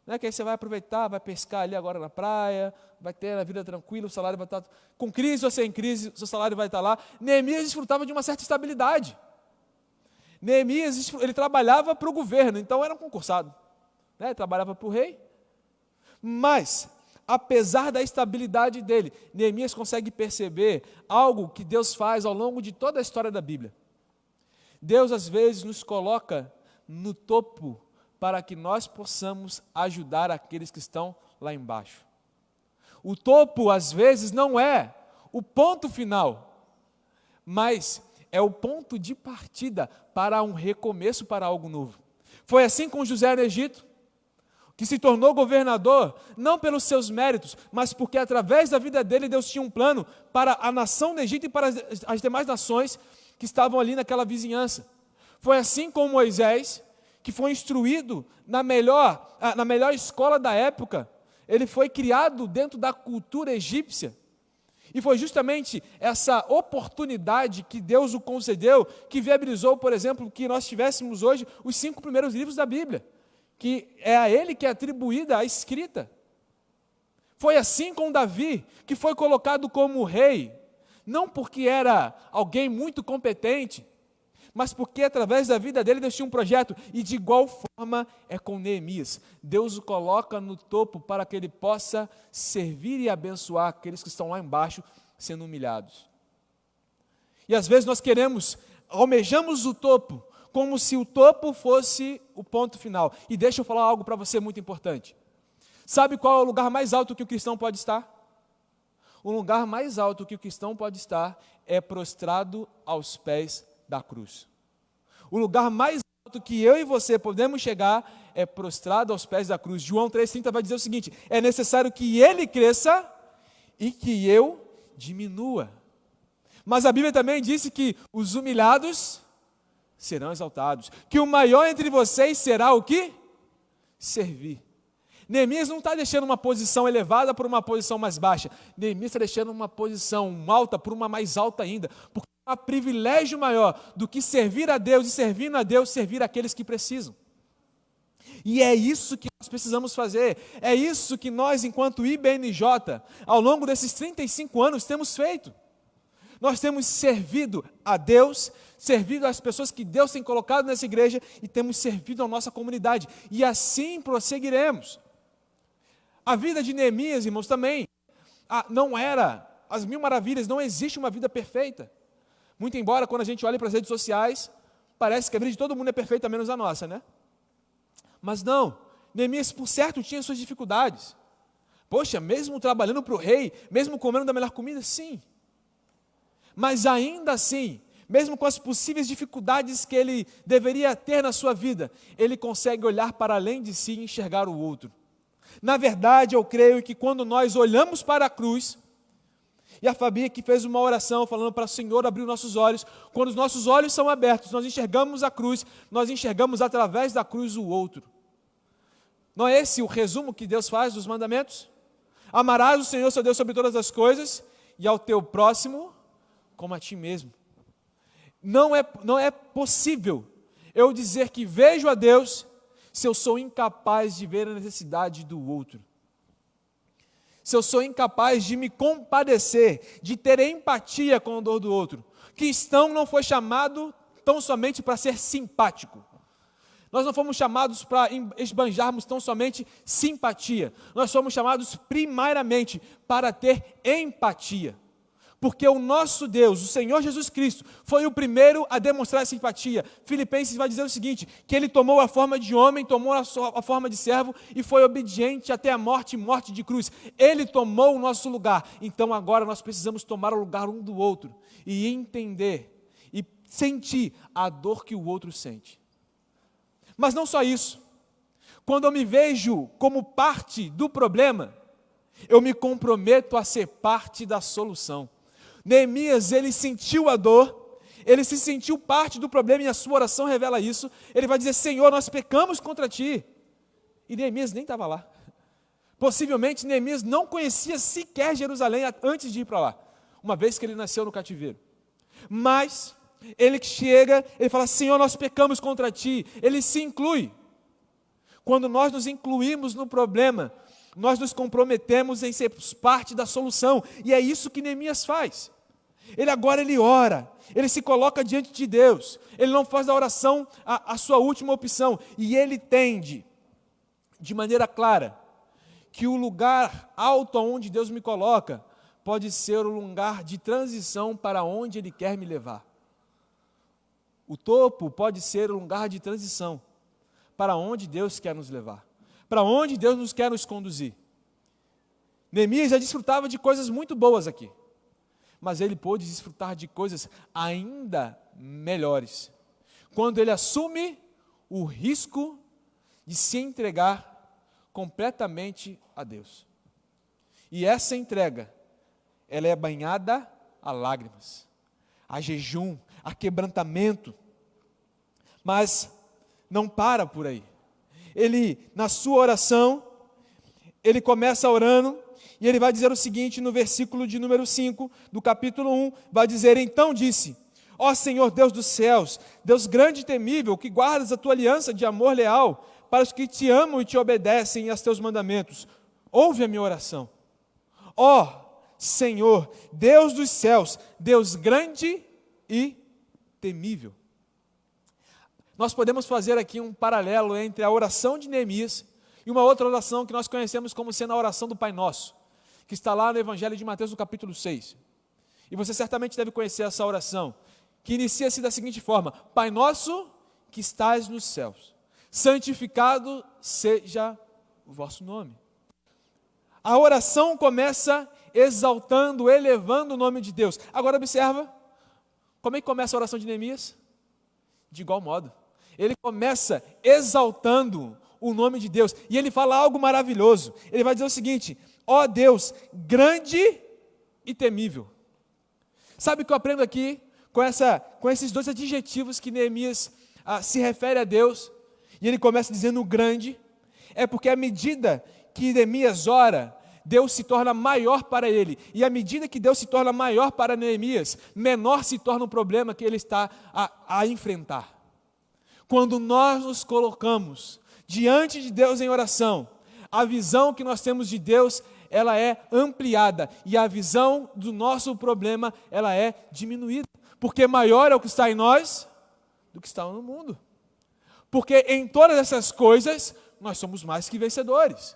Né? Que aí você vai aproveitar, vai pescar ali agora na praia, vai ter a vida tranquila, o salário vai estar... Com crise ou sem crise, o seu salário vai estar lá. Neemias desfrutava de uma certa estabilidade. Neemias, ele trabalhava para o governo, então era um concursado. Né? Ele trabalhava para o rei. Mas, apesar da estabilidade dele, Neemias consegue perceber algo que Deus faz ao longo de toda a história da Bíblia. Deus, às vezes, nos coloca no topo para que nós possamos ajudar aqueles que estão lá embaixo. O topo, às vezes, não é o ponto final, mas é o ponto de partida para um recomeço, para algo novo. Foi assim com José no Egito. que se tornou governador, não pelos seus méritos, mas porque através da vida dele, Deus tinha um plano para a nação do Egito e para as demais nações que estavam ali naquela vizinhança. Foi assim com Moisés, que foi instruído na melhor escola da época. Ele foi criado dentro da cultura egípcia. E foi justamente essa oportunidade que Deus o concedeu, que viabilizou, por exemplo, que nós tivéssemos hoje os 5 primeiros livros da Bíblia, que é a ele que é atribuída a escrita. Foi assim com Davi, que foi colocado como rei, não porque era alguém muito competente, mas porque através da vida dele Deus tinha um projeto, e de igual forma é com Neemias. Deus o coloca no topo para que ele possa servir e abençoar aqueles que estão lá embaixo sendo humilhados. E às vezes nós almejamos o topo, como se o topo fosse o ponto final. E deixa eu falar algo para você muito importante. Sabe qual é o lugar mais alto que o cristão pode estar? O lugar mais alto que o cristão pode estar é prostrado aos pés da cruz. O lugar mais alto que eu e você podemos chegar é prostrado aos pés da cruz. João 3,30 vai dizer o seguinte: é necessário que ele cresça e que eu diminua. Mas a Bíblia também disse que os humilhados serão exaltados, que o maior entre vocês será o quê? Servir. Neemias não está deixando uma posição elevada por uma posição mais baixa. Neemias está deixando uma posição alta por uma mais alta ainda, porque não há privilégio maior do que servir a Deus e, servindo a Deus, servir aqueles que precisam. E é isso que nós precisamos fazer, é isso que nós, enquanto IBNJ, ao longo desses 35 anos, temos feito. Nós temos servido a Deus, servido às pessoas que Deus tem colocado nessa igreja e temos servido a nossa comunidade. E assim prosseguiremos. A vida de Neemias, irmãos, também não era as 1000 maravilhas, não existe uma vida perfeita. Muito embora, quando a gente olha para as redes sociais, parece que a vida de todo mundo é perfeita, menos a nossa, né? Mas não, Neemias, por certo, tinha suas dificuldades. Poxa, mesmo trabalhando para o rei, mesmo comendo da melhor comida, sim. Mas ainda assim, mesmo com as possíveis dificuldades que ele deveria ter na sua vida, ele consegue olhar para além de si e enxergar o outro. Na verdade, eu creio que quando nós olhamos para a cruz, e a Fabi aqui fez uma oração falando para o Senhor abrir os nossos olhos, quando os nossos olhos são abertos, nós enxergamos a cruz, nós enxergamos através da cruz o outro. Não é esse o resumo que Deus faz dos mandamentos? Amarás o Senhor, seu Deus, sobre todas as coisas, e ao teu próximo como a ti mesmo. Não é possível eu dizer que vejo a Deus se eu sou incapaz de ver a necessidade do outro. Se eu sou incapaz de me compadecer, de ter empatia com a dor do outro. Cristão não foi chamado tão somente para ser simpático. Nós não fomos chamados para esbanjarmos tão somente simpatia. Nós fomos chamados primariamente para ter empatia. Porque o nosso Deus, o Senhor Jesus Cristo, foi o primeiro a demonstrar simpatia. Filipenses vai dizer o seguinte, que ele tomou a forma de homem, tomou a forma de servo e foi obediente até a morte de cruz. Ele tomou o nosso lugar. Então agora nós precisamos tomar o lugar um do outro e entender e sentir a dor que o outro sente. Mas não só isso. Quando eu me vejo como parte do problema, eu me comprometo a ser parte da solução. Neemias, ele sentiu a dor, ele se sentiu parte do problema e a sua oração revela isso. Ele vai dizer, Senhor, nós pecamos contra ti. E Neemias nem estava lá. Possivelmente Neemias não conhecia sequer Jerusalém antes de ir para lá, uma vez que ele nasceu no cativeiro. Mas ele que chega, ele fala, Senhor, nós pecamos contra ti. Ele se inclui. Quando nós nos incluímos no problema, nós nos comprometemos em ser parte da solução. E é isso que Neemias faz. Ele ora, ele se coloca diante de Deus, ele não faz da oração a sua última opção, e ele entende, de maneira clara, que o lugar alto onde Deus me coloca, pode ser o lugar de transição para onde Ele quer me levar. O topo pode ser o lugar de transição para onde Deus quer nos levar, para onde Deus nos quer nos conduzir. Neemias já desfrutava de coisas muito boas aqui, mas ele pôde desfrutar de coisas ainda melhores, quando ele assume o risco de se entregar completamente a Deus. E essa entrega, ela é banhada a lágrimas, a jejum, a quebrantamento. Mas não para por aí. Ele, na sua oração, ele começa orando, e ele vai dizer o seguinte no versículo de número 5, do capítulo 1, vai dizer: então disse, ó Senhor Deus dos céus, Deus grande e temível, que guardas a tua aliança de amor leal, para os que te amam e te obedecem aos teus mandamentos, ouve a minha oração. Ó Senhor, Deus dos céus, Deus grande e temível. Nós podemos fazer aqui um paralelo entre a oração de Neemias e uma outra oração que nós conhecemos como sendo a oração do Pai Nosso, que está lá no Evangelho de Mateus, no capítulo 6. E você certamente deve conhecer essa oração, que inicia-se da seguinte forma: Pai Nosso que estás nos céus, santificado seja o vosso nome. A oração começa exaltando, elevando o nome de Deus. Agora observa, como é que começa a oração de Neemias? De igual modo. Ele começa exaltando o nome de Deus, e ele fala algo maravilhoso. Ele vai dizer o seguinte: ó Deus, grande e temível. Sabe o que eu aprendo aqui com esses dois adjetivos que Neemias se refere a Deus? E ele começa dizendo grande, é porque à medida que Neemias ora, Deus se torna maior para ele, e à medida que Deus se torna maior para Neemias, menor se torna o problema que ele está a enfrentar. Quando nós nos colocamos diante de Deus em oração, a visão que nós temos de Deus, ela é ampliada, e a visão do nosso problema, ela é diminuída, porque maior é o que está em nós do que está no mundo. Porque em todas essas coisas, nós somos mais que vencedores.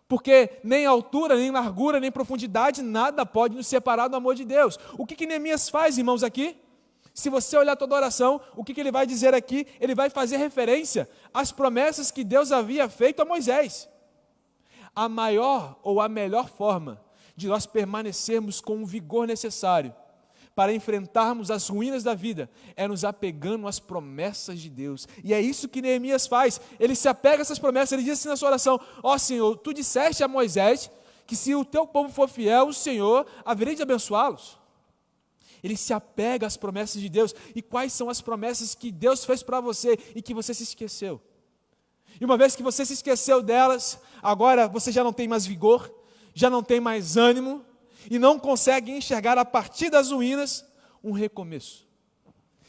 Porque nem altura, nem largura, nem profundidade, nada pode nos separar do amor de Deus. O que Neemias faz, irmãos, aqui? Se você olhar toda a oração, o que ele vai dizer aqui? Ele vai fazer referência às promessas que Deus havia feito a Moisés. A maior ou a melhor forma de nós permanecermos com o vigor necessário para enfrentarmos as ruínas da vida é nos apegando às promessas de Deus. E é isso que Neemias faz. Ele se apega a essas promessas. Ele diz assim na sua oração: ó Senhor, tu disseste a Moisés que se o teu povo for fiel, o Senhor haveria de abençoá-los. Ele se apega às promessas de Deus. E quais são as promessas que Deus fez para você e que você se esqueceu? E uma vez que você se esqueceu delas, agora você já não tem mais vigor, já não tem mais ânimo, e não consegue enxergar a partir das ruínas um recomeço.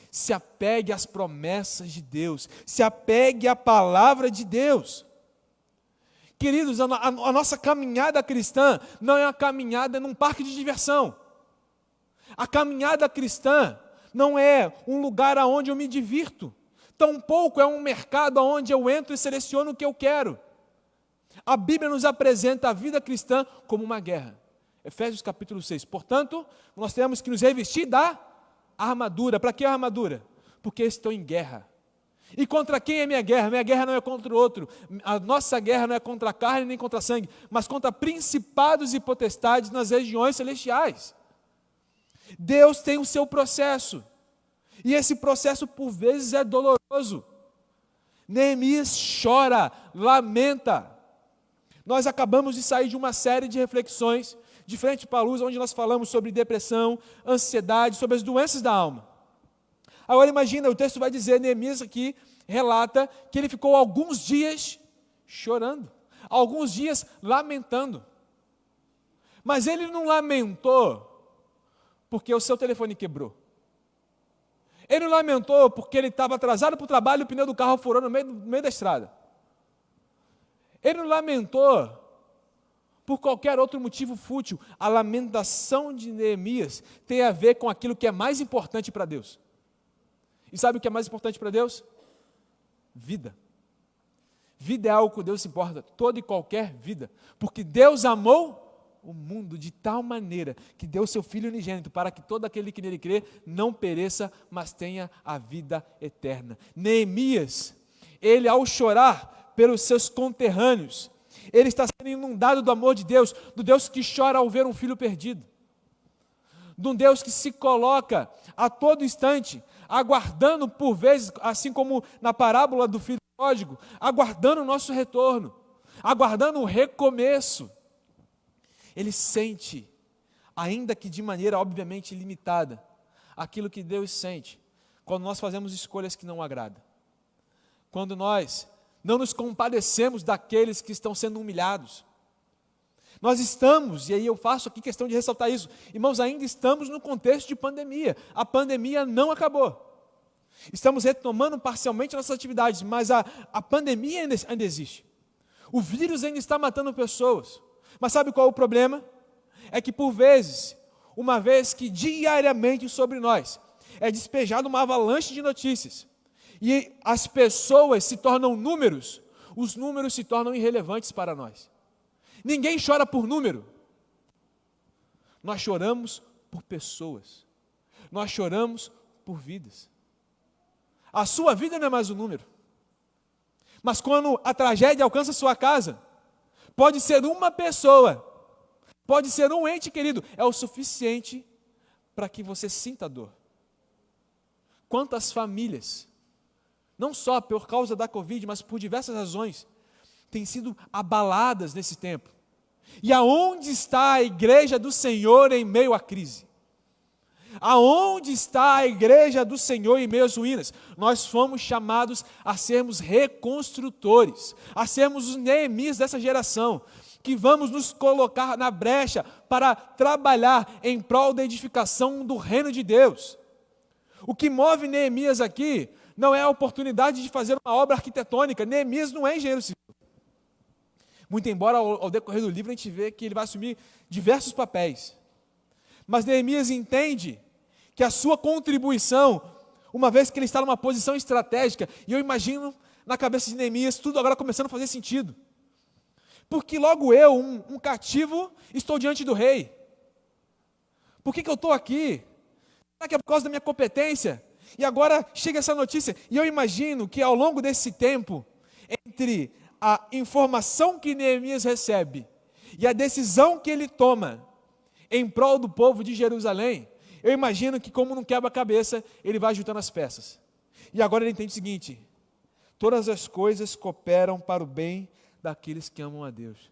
Se apegue às promessas de Deus, se apegue à palavra de Deus. Queridos, a nossa caminhada cristã não é uma caminhada num parque de diversão. A caminhada cristã não é um lugar aonde eu me divirto, tampouco é um mercado aonde eu entro e seleciono o que eu quero. A Bíblia nos apresenta a vida cristã como uma guerra. Efésios capítulo 6. Portanto, nós temos que nos revestir da armadura. Para que a armadura? Porque estou em guerra. E contra quem é minha guerra? Minha guerra não é contra o outro. A nossa guerra não é contra a carne nem contra a sangue, mas contra principados e potestades nas regiões celestiais. Deus tem o seu processo. E esse processo, por vezes, é doloroso. Neemias chora, lamenta. Nós acabamos de sair de uma série de reflexões de Frente para a Luz, onde nós falamos sobre depressão, ansiedade, sobre as doenças da alma. Agora imagina, o texto vai dizer, Neemias aqui relata que ele ficou alguns dias chorando, alguns dias lamentando. Mas ele não lamentou porque o seu telefone quebrou. Ele não lamentou porque ele estava atrasado para o trabalho e o pneu do carro furou no meio da estrada. Ele não lamentou por qualquer outro motivo fútil. A lamentação de Neemias tem a ver com aquilo que é mais importante para Deus. E sabe o que é mais importante para Deus? Vida. Vida é algo que Deus se importa, toda e qualquer vida. Porque Deus amou o mundo de tal maneira que deu seu Filho unigênito para que todo aquele que nele crê não pereça, mas tenha a vida eterna. Neemias, ele ao chorar pelos seus conterrâneos, ele está sendo inundado do amor de Deus, do Deus que chora ao ver um filho perdido, de um Deus que se coloca a todo instante, aguardando por vezes, assim como na parábola do filho pródigo, aguardando o nosso retorno, aguardando o recomeço. Ele sente, ainda que de maneira obviamente limitada, aquilo que Deus sente quando nós fazemos escolhas que não agradam. Quando nós não nos compadecemos daqueles que estão sendo humilhados. Nós estamos, e aí eu faço aqui questão de ressaltar isso, irmãos, ainda estamos no contexto de pandemia. A pandemia não acabou. Estamos retomando parcialmente nossas atividades, mas a pandemia ainda existe. O vírus ainda está matando pessoas. Mas sabe qual é o problema? É que por vezes, uma vez que diariamente sobre nós é despejada uma avalanche de notícias, e as pessoas se tornam números, os números se tornam irrelevantes para nós. Ninguém chora por número. Nós choramos por pessoas. Nós choramos por vidas. A sua vida não é mais um número. Mas quando a tragédia alcança a sua casa, pode ser uma pessoa, pode ser um ente querido, é o suficiente para que você sinta dor. Quantas famílias, não só por causa da Covid, mas por diversas razões, têm sido abaladas nesse tempo. E aonde está a igreja do Senhor em meio à crise? Aonde está a igreja do Senhor em meio às ruínas? Nós fomos chamados a sermos reconstrutores, a sermos os Neemias dessa geração, que vamos nos colocar na brecha para trabalhar em prol da edificação do reino de Deus. O que move Neemias aqui não é a oportunidade de fazer uma obra arquitetônica. Neemias não é engenheiro civil. Muito embora ao decorrer do livro a gente vê que ele vai assumir diversos papéis. Mas Neemias entende que a sua contribuição, uma vez que ele está numa posição estratégica, e eu imagino na cabeça de Neemias tudo agora começando a fazer sentido. Porque logo eu, um cativo, estou diante do rei. Por que eu estou aqui? Será que é por causa da minha competência? E agora chega essa notícia, e eu imagino que ao longo desse tempo, entre a informação que Neemias recebe e a decisão que ele toma em prol do povo de Jerusalém, eu imagino que, como num quebra-cabeça, ele vai juntando as peças. E agora ele entende o seguinte: todas as coisas cooperam para o bem daqueles que amam a Deus.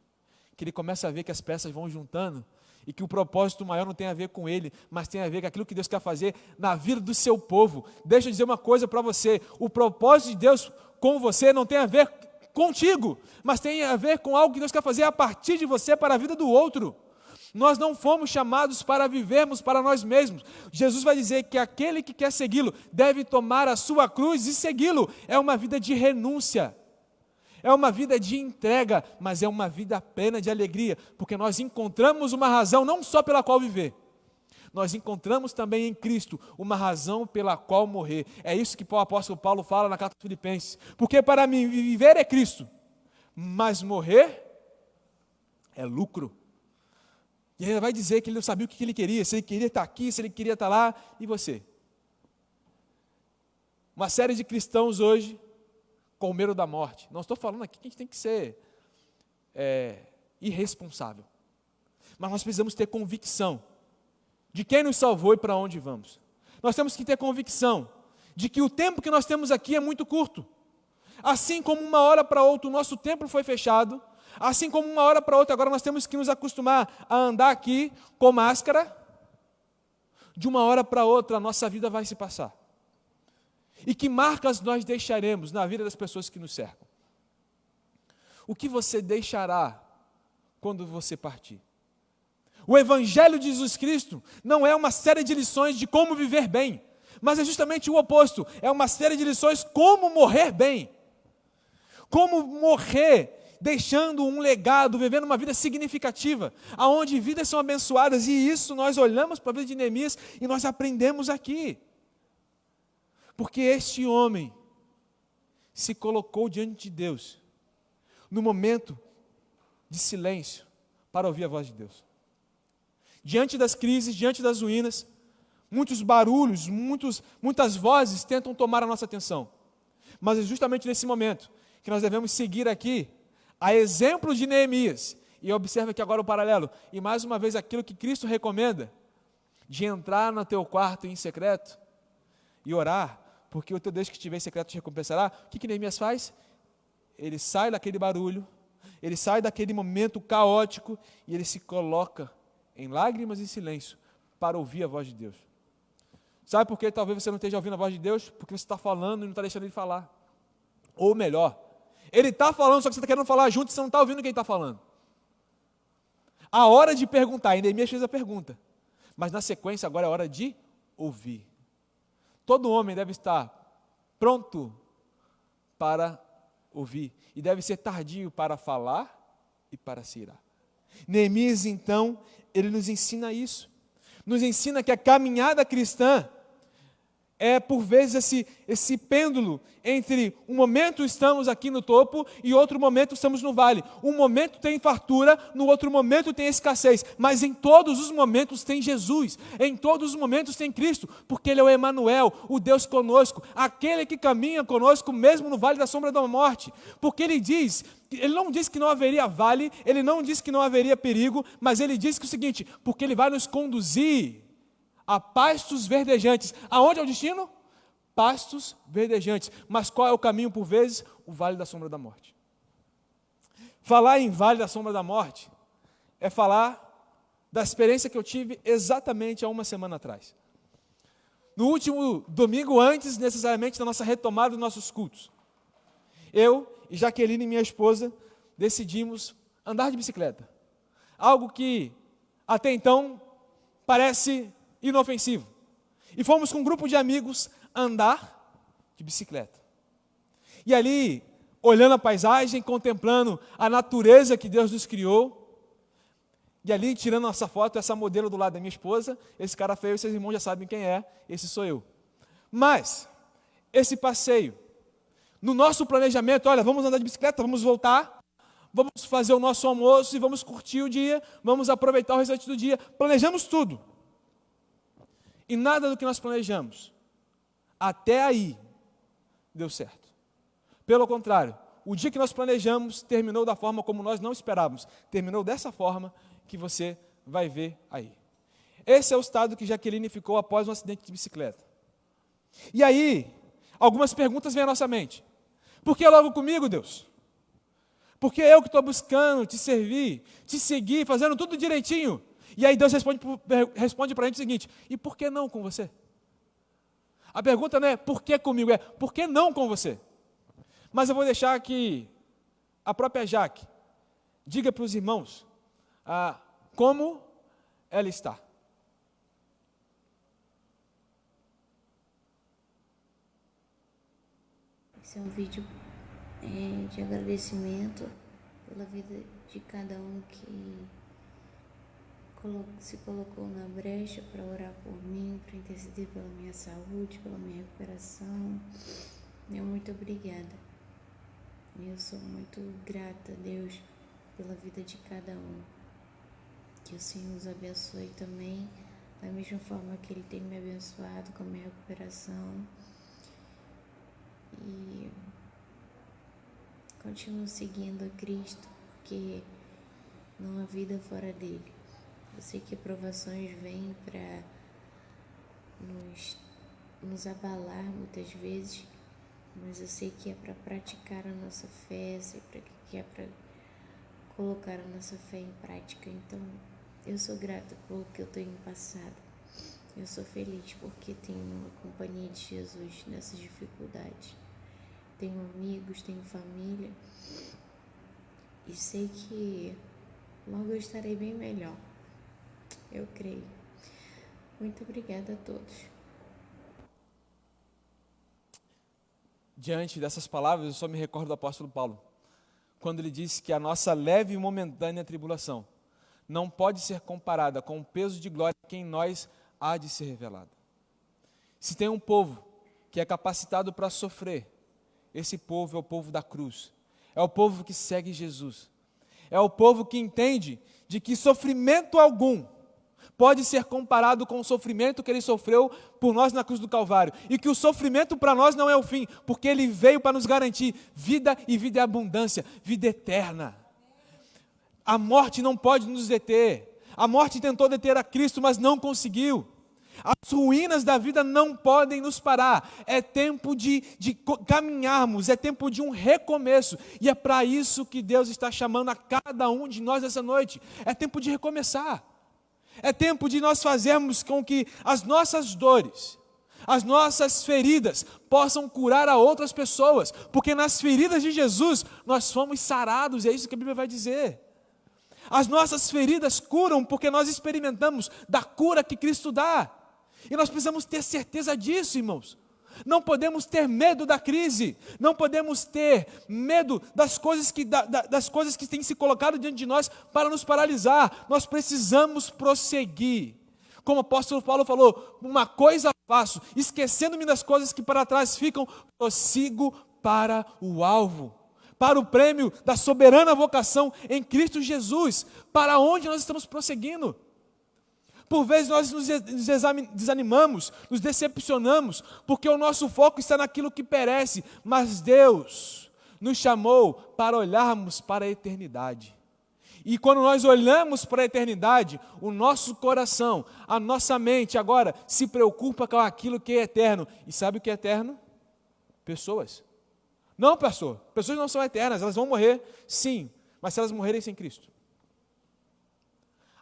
Que ele começa a ver que as peças vão juntando e que o propósito maior não tem a ver com ele, mas tem a ver com aquilo que Deus quer fazer na vida do seu povo. Deixa eu dizer uma coisa para você: o propósito de Deus com você não tem a ver contigo, mas tem a ver com algo que Deus quer fazer a partir de você para a vida do outro. Nós não fomos chamados para vivermos para nós mesmos. Jesus vai dizer que aquele que quer segui-lo deve tomar a sua cruz e segui-lo. É uma vida de renúncia, é uma vida de entrega, mas é uma vida plena de alegria, porque nós encontramos uma razão não só pela qual viver, nós encontramos também em Cristo uma razão pela qual morrer. É isso que o apóstolo Paulo fala na carta aos Filipenses: porque para mim viver é Cristo, mas morrer é lucro. E ele vai dizer que ele não sabia o que ele queria, se ele queria estar aqui, se ele queria estar lá. E você? Uma série de cristãos hoje com medo da morte. Não estou falando aqui que a gente tem que ser irresponsável, mas nós precisamos ter convicção de quem nos salvou e para onde vamos. Nós temos que ter convicção de que o tempo que nós temos aqui é muito curto. Assim como uma hora para outra o nosso templo foi fechado, assim como uma hora para outra agora nós temos que nos acostumar a andar aqui com máscara, de uma hora para outra a nossa vida vai se passar. E que marcas nós deixaremos na vida das pessoas que nos cercam? O que você deixará quando você partir? O Evangelho de Jesus Cristo não é uma série de lições de como viver bem, mas é justamente o oposto, é uma série de lições como morrer bem. Como morrer deixando um legado, vivendo uma vida significativa, aonde vidas são abençoadas, e isso nós olhamos para a vida de Neemias e nós aprendemos aqui. Porque este homem se colocou diante de Deus, no momento de silêncio, para ouvir a voz de Deus. Diante das crises, diante das ruínas, muitos barulhos, muitas vozes tentam tomar a nossa atenção. Mas é justamente nesse momento que nós devemos seguir aqui, a exemplo de Neemias. E observa aqui agora o paralelo. E mais uma vez aquilo que Cristo recomenda, de entrar no teu quarto em secreto e orar, porque o teu Deus que te vê em secreto te recompensará. O que Neemias faz? Ele sai daquele barulho, ele sai daquele momento caótico e ele se coloca em lágrimas e silêncio para ouvir a voz de Deus. Sabe por que talvez você não esteja ouvindo a voz de Deus? Porque você está falando e não está deixando ele falar. Ou melhor, ele está falando, só que você está querendo falar junto e você não está ouvindo quem está falando. A hora de perguntar, Neemias fez a pergunta, mas na sequência agora é hora de ouvir. Todo homem deve estar pronto para ouvir e deve ser tardio para falar e para se irar. Neemias, então, ele nos ensina isso. Nos ensina que a caminhada cristã é, por vezes, esse pêndulo entre um momento estamos aqui no topo e outro momento estamos no vale. Um momento tem fartura, no outro momento tem escassez, mas em todos os momentos tem Jesus, em todos os momentos tem Cristo, porque Ele é o Emanuel, o Deus conosco, aquele que caminha conosco mesmo no vale da sombra da morte, porque Ele não diz que não haveria vale, Ele não diz que não haveria perigo, mas Ele diz que o seguinte, porque Ele vai nos conduzir a pastos verdejantes. Aonde é o destino? Pastos verdejantes. Mas qual é o caminho por vezes? O vale da sombra da morte. Falar em vale da sombra da morte é falar da experiência que eu tive exatamente há uma semana atrás. No último domingo, antes necessariamente da nossa retomada dos nossos cultos, eu e Jaqueline, minha esposa, decidimos andar de bicicleta. Algo que até então parece inofensivo. E fomos com um grupo de amigos andar de bicicleta. E ali, olhando a paisagem, contemplando a natureza que Deus nos criou, e ali, tirando nossa foto, essa modelo do lado da minha esposa, esse cara feio, seus irmãos já sabem quem é, esse sou eu. Mas, esse passeio, no nosso planejamento, olha, vamos andar de bicicleta, vamos voltar, vamos fazer o nosso almoço e vamos curtir o dia, vamos aproveitar o restante do dia, planejamos tudo. E nada do que nós planejamos, até aí, deu certo. Pelo contrário, o dia que nós planejamos, terminou da forma como nós não esperávamos. Terminou dessa forma que você vai ver aí. Esse é o estado que Jaqueline ficou após um acidente de bicicleta. E aí, algumas perguntas vêm à nossa mente. Por que logo comigo, Deus? Porque eu que estou buscando te servir, te seguir, fazendo tudo direitinho. E aí Deus responde para a gente o seguinte, e por que não com você? A pergunta não é por que comigo, é por que não com você? Mas eu vou deixar que a própria Jaque diga para os irmãos como ela está. Esse é um vídeo de agradecimento pela vida de cada um que se colocou na brecha para orar por mim, para interceder pela minha saúde, pela minha recuperação. Muito obrigada. Eu sou muito grata a Deus pela vida de cada um. Que o Senhor os abençoe também, da mesma forma que Ele tem me abençoado com a minha recuperação. E continuo seguindo a Cristo, porque não há vida fora dele. Eu sei que provações vêm para nos abalar muitas vezes, mas eu sei que é para praticar a nossa fé, que é para colocar a nossa fé em prática. Então, eu sou grata pelo que eu tenho passado. Eu sou feliz porque tenho a companhia de Jesus nessas dificuldades. Tenho amigos, tenho família e sei que logo eu estarei bem melhor. Eu creio. Muito obrigada a todos. Diante dessas palavras, eu só me recordo do apóstolo Paulo, quando ele disse que a nossa leve e momentânea tribulação não pode ser comparada com o peso de glória que em nós há de ser revelado. Se tem um povo que é capacitado para sofrer, esse povo é o povo da cruz, é o povo que segue Jesus, é o povo que entende de que sofrimento algum pode ser comparado com o sofrimento que Ele sofreu por nós na cruz do Calvário, e que o sofrimento para nós não é o fim, porque Ele veio para nos garantir vida e vida em abundância, vida eterna. A morte não pode nos deter. A morte tentou deter a Cristo, mas não conseguiu. As ruínas da vida não podem nos parar. É tempo de caminharmos, é tempo de um recomeço. E é para isso que Deus está chamando a cada um de nós essa noite. É tempo de recomeçar. É tempo de nós fazermos com que as nossas dores, as nossas feridas possam curar a outras pessoas. Porque nas feridas de Jesus nós fomos sarados, e é isso que a Bíblia vai dizer. As nossas feridas curam porque nós experimentamos da cura que Cristo dá. E nós precisamos ter certeza disso, irmãos. Não podemos ter medo da crise. Não podemos ter medo das coisas que têm se colocado diante de nós para nos paralisar. Nós precisamos prosseguir. Como o apóstolo Paulo falou, uma coisa faço, esquecendo-me das coisas que para trás ficam, prossigo para o alvo. Para o prêmio da soberana vocação em Cristo Jesus, para onde nós estamos prosseguindo. Por vezes nós nos desanimamos, nos decepcionamos, porque o nosso foco está naquilo que perece, mas Deus nos chamou para olharmos para a eternidade. E quando nós olhamos para a eternidade, o nosso coração, a nossa mente agora se preocupa com aquilo que é eterno. E sabe o que é eterno? Pessoas. Não, pastor, pessoas não são eternas, elas vão morrer, sim, mas se elas morrerem sem Cristo.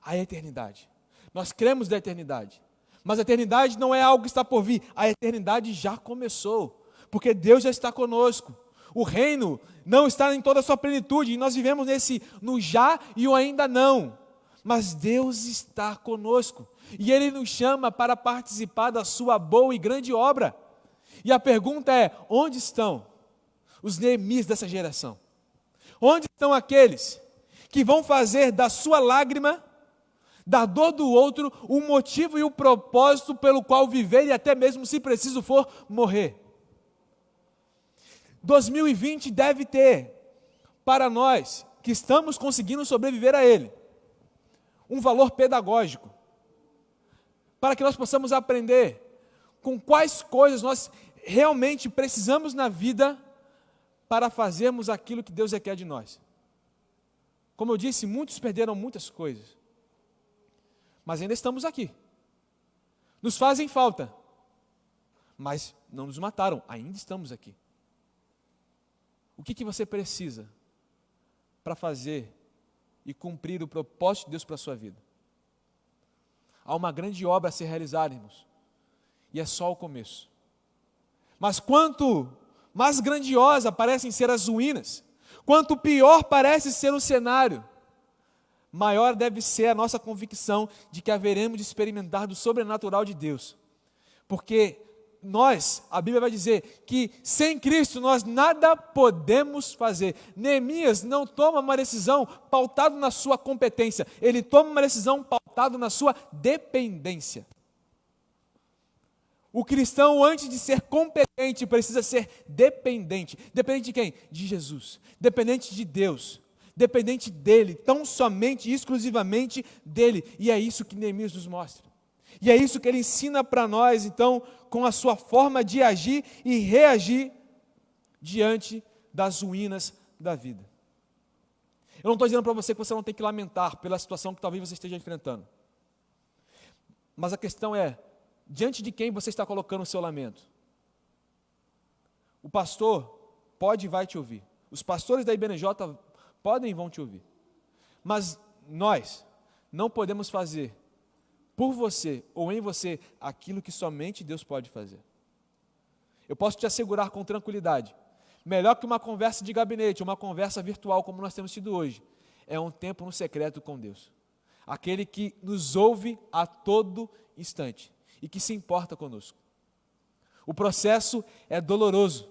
A eternidade. Nós cremos da eternidade, mas a eternidade não é algo que está por vir, a eternidade já começou, porque Deus já está conosco. O reino não está em toda a sua plenitude, e nós vivemos no já e o ainda não, mas Deus está conosco, e Ele nos chama para participar da sua boa e grande obra. E a pergunta é, onde estão os Neemias dessa geração? Onde estão aqueles que vão fazer da sua lágrima, da dor do outro, o motivo e o propósito pelo qual viver e até mesmo, se preciso for, morrer? 2020 deve ter, para nós que estamos conseguindo sobreviver a ele, um valor pedagógico, para que nós possamos aprender com quais coisas nós realmente precisamos na vida para fazermos aquilo que Deus requer de nós. Como eu disse, muitos perderam muitas coisas, mas ainda estamos aqui. Nos fazem falta, mas não nos mataram, ainda estamos aqui. O que você precisa para fazer e cumprir o propósito de Deus para a sua vida? Há uma grande obra a ser realizada, irmãos, e é só o começo. Mas quanto mais grandiosa parecem ser as ruínas, quanto pior parece ser o cenário, maior deve ser a nossa convicção de que haveremos de experimentar do sobrenatural de Deus. Porque nós, a Bíblia vai dizer que sem Cristo nós nada podemos fazer. Neemias não toma uma decisão pautada na sua competência, ele toma uma decisão pautada na sua dependência. O cristão, antes de ser competente, precisa ser dependente. Dependente de quem? De Jesus. Dependente de Deus. Dependente dele, tão somente e exclusivamente dele. E é isso que Neemias nos mostra. E é isso que ele ensina para nós, então, com a sua forma de agir e reagir diante das ruínas da vida. Eu não estou dizendo para você que você não tem que lamentar pela situação que talvez você esteja enfrentando. Mas a questão é, diante de quem você está colocando o seu lamento? O pastor pode e vai te ouvir. Os pastores da IBNJ podem e vão te ouvir. Mas nós não podemos fazer por você ou em você aquilo que somente Deus pode fazer. Eu posso te assegurar com tranquilidade, melhor que uma conversa de gabinete, uma conversa virtual como nós temos tido hoje, é um tempo no secreto com Deus. Aquele que nos ouve a todo instante e que se importa conosco. O processo é doloroso,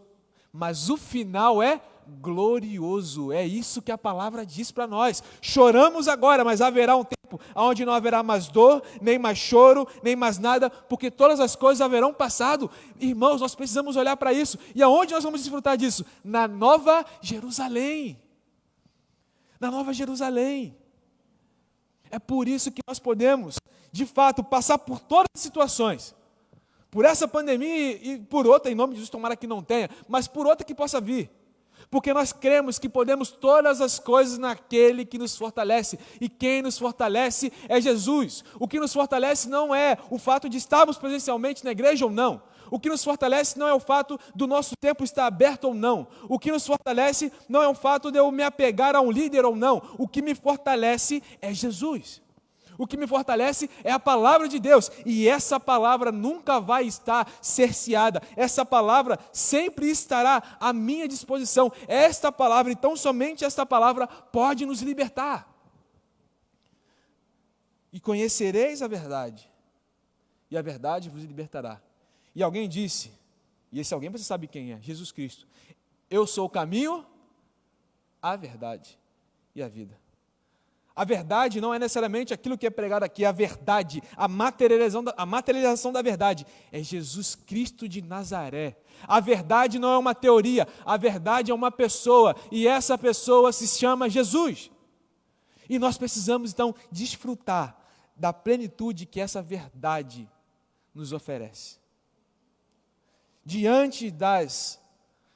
mas o final é glorioso. É isso que a palavra diz para nós. Choramos agora, mas haverá um tempo onde não haverá mais dor, nem mais choro, nem mais nada, porque todas as coisas haverão passado. Irmãos, nós precisamos olhar para isso. E aonde nós vamos desfrutar disso? Na Nova Jerusalém. Na Nova Jerusalém. É por isso que nós podemos, de fato, passar por todas as situações, por essa pandemia e por outra, em nome de Jesus, tomara que não tenha, mas por outra que possa vir. Porque nós cremos que podemos todas as coisas naquele que nos fortalece. E quem nos fortalece é Jesus. O que nos fortalece não é o fato de estarmos presencialmente na igreja ou não. O que nos fortalece não é o fato do nosso tempo estar aberto ou não. O que nos fortalece não é o fato de eu me apegar a um líder ou não. O que me fortalece é Jesus. O que me fortalece é a palavra de Deus, e essa palavra nunca vai estar cerceada, essa palavra sempre estará à minha disposição. Esta palavra, então somente esta palavra pode nos libertar. E conhecereis a verdade, e a verdade vos libertará. E alguém disse, e esse alguém você sabe quem é, Jesus Cristo: eu sou o caminho, a verdade e a vida. A verdade não é necessariamente aquilo que é pregado aqui, a verdade, a materialização da verdade é Jesus Cristo de Nazaré. A verdade não é uma teoria, a verdade é uma pessoa, e essa pessoa se chama Jesus. E nós precisamos então desfrutar da plenitude que essa verdade nos oferece. Diante das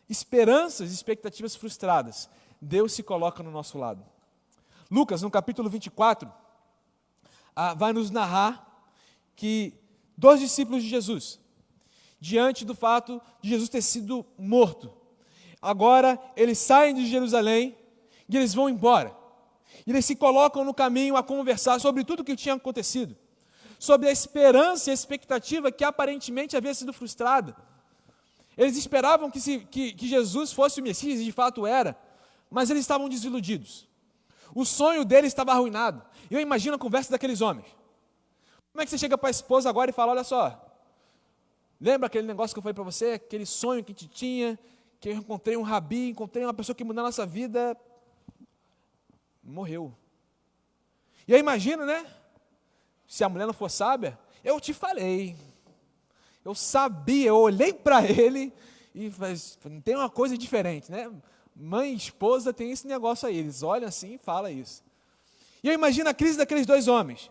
esperanças e expectativas frustradas, Deus se coloca no nosso lado. Lucas, no capítulo 24, vai nos narrar que 2 discípulos de Jesus, diante do fato de Jesus ter sido morto, agora eles saem de Jerusalém e eles vão embora. E eles se colocam no caminho a conversar sobre tudo o que tinha acontecido, sobre a esperança e a expectativa que aparentemente havia sido frustrada. Eles esperavam que Jesus fosse o Messias, e de fato era, mas eles estavam desiludidos. O sonho dele estava arruinado. Eu imagino a conversa daqueles homens. Como é que você chega para a esposa agora e fala: olha só, lembra aquele negócio que eu falei para você, aquele sonho que te tinha, que eu encontrei um rabi, encontrei uma pessoa que mudou a nossa vida, morreu. E aí imagina, né? Se a mulher não for sábia, eu te falei, eu sabia, eu olhei para ele e tem uma coisa diferente, né? Mãe e esposa tem esse negócio aí, eles olham assim e falam isso. E eu imagino a crise daqueles dois homens.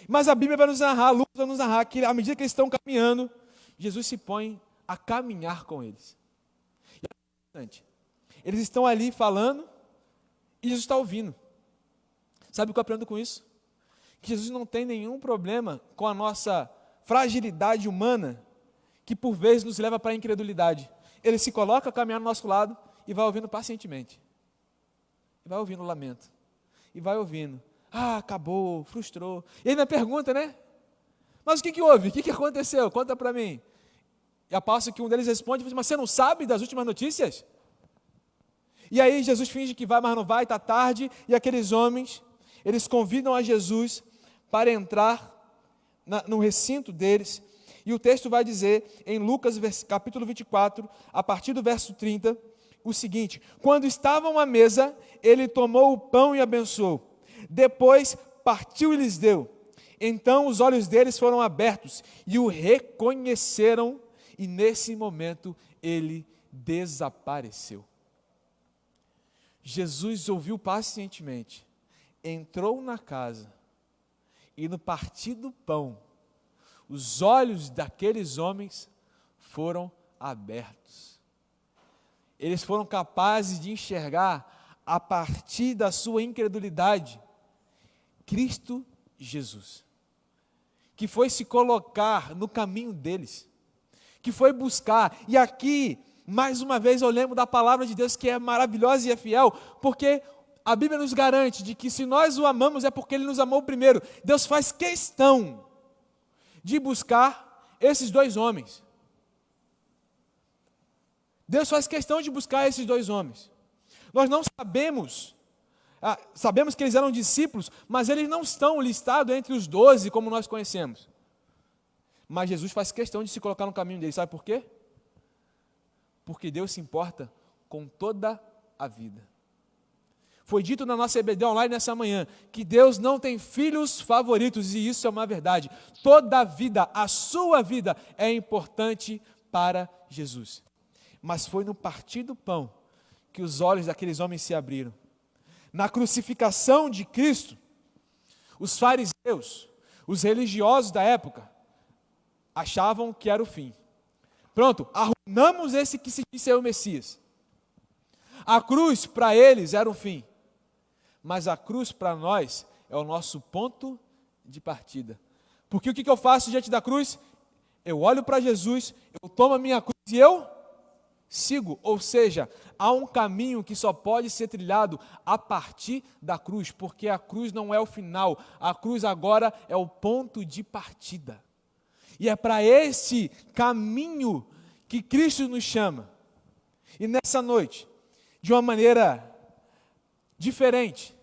Mas a Bíblia vai nos narrar, Lucas vai nos narrar, que à medida que eles estão caminhando, Jesus se põe a caminhar com eles. E é interessante. Eles estão ali falando e Jesus está ouvindo. Sabe o que eu aprendo com isso? Que Jesus não tem nenhum problema com a nossa fragilidade humana, que por vezes nos leva para a incredulidade. Ele se coloca a caminhar do nosso lado e vai ouvindo pacientemente. E vai ouvindo o lamento. E vai ouvindo. Acabou, frustrou. E ainda pergunta, né? Mas o que houve? O que aconteceu? Conta para mim. E aposto que um deles responde: mas você não sabe das últimas notícias? E aí Jesus finge que vai, mas não vai, está tarde. E aqueles homens, eles convidam a Jesus para entrar no recinto deles. E o texto vai dizer, em Lucas capítulo 24, a partir do verso 30, o seguinte: quando estavam à mesa, ele tomou o pão e abençoou. Depois partiu e lhes deu. Então os olhos deles foram abertos e o reconheceram, e nesse momento ele desapareceu. Jesus ouviu pacientemente, entrou na casa e no partir do pão, os olhos daqueles homens foram abertos. Eles foram capazes de enxergar, a partir da sua incredulidade, Cristo Jesus, que foi se colocar no caminho deles, que foi buscar. E aqui, mais uma vez, eu lembro da palavra de Deus, que é maravilhosa e é fiel, porque a Bíblia nos garante de que se nós o amamos é porque Ele nos amou primeiro. Deus faz questão de buscar esses dois homens. Deus faz questão de buscar esses dois homens. Nós não sabemos que eles eram discípulos, mas eles não estão listados entre os 12 como nós conhecemos. Mas Jesus faz questão de se colocar no caminho deles. Sabe por quê? Porque Deus se importa com toda a vida. Foi dito na nossa EBD Online nessa manhã, que Deus não tem filhos favoritos, e isso é uma verdade. Toda a vida, a sua vida, é importante para Jesus. Mas foi no partir do pão que os olhos daqueles homens se abriram. Na crucificação de Cristo, os fariseus, os religiosos da época, achavam que era o fim. Pronto, arruinamos esse que se diz ser o Messias. A cruz para eles era um fim, mas a cruz para nós é o nosso ponto de partida. Porque o que eu faço diante da cruz? Eu olho para Jesus, eu tomo a minha cruz e eu sigo. Ou seja, há um caminho que só pode ser trilhado a partir da cruz, porque a cruz não é o final, a cruz agora é o ponto de partida. E é para esse caminho que Cristo nos chama. E nessa noite, de uma maneira diferente,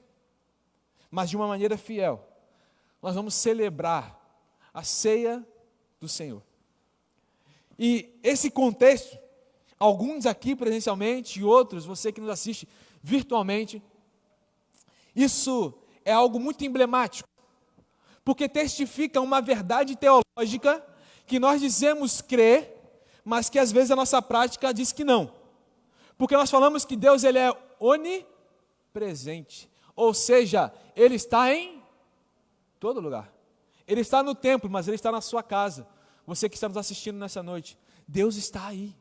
mas de uma maneira fiel, nós vamos celebrar a ceia do Senhor. E esse contexto, alguns aqui presencialmente e outros, você que nos assiste virtualmente, isso é algo muito emblemático, porque testifica uma verdade teológica que nós dizemos crer, mas que às vezes a nossa prática diz que não. Porque nós falamos que Deus ele é onipresente, ou seja, Ele está em todo lugar. Ele está no templo, mas Ele está na sua casa. Você que está nos assistindo nessa noite, Deus está aí.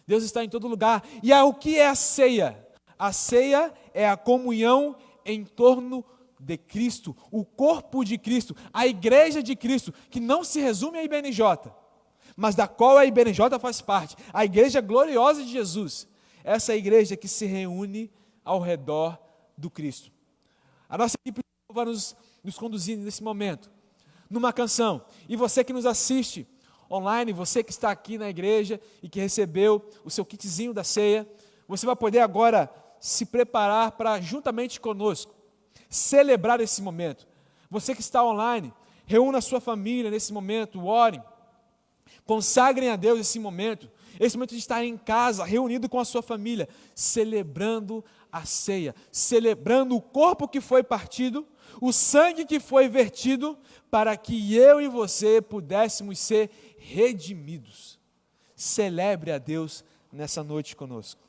Deus está em todo lugar. E o que é a ceia? A ceia é a comunhão em torno de Cristo, o corpo de Cristo, a igreja de Cristo, que não se resume a IBNJ, mas da qual a IBNJ faz parte, a igreja gloriosa de Jesus. Essa é a igreja que se reúne ao redor do Cristo. A nossa equipe vai nos conduzir nesse momento, numa canção. E você que nos assiste online, você que está aqui na igreja e que recebeu o seu kitzinho da ceia, você vai poder agora se preparar para, juntamente conosco, celebrar esse momento. Você que está online, reúna a sua família nesse momento, orem, consagrem a Deus esse momento de estar em casa, reunido com a sua família, celebrando a ceia, celebrando o corpo que foi partido, o sangue que foi vertido, para que eu e você pudéssemos ser redimidos. Celebre a Deus nessa noite conosco.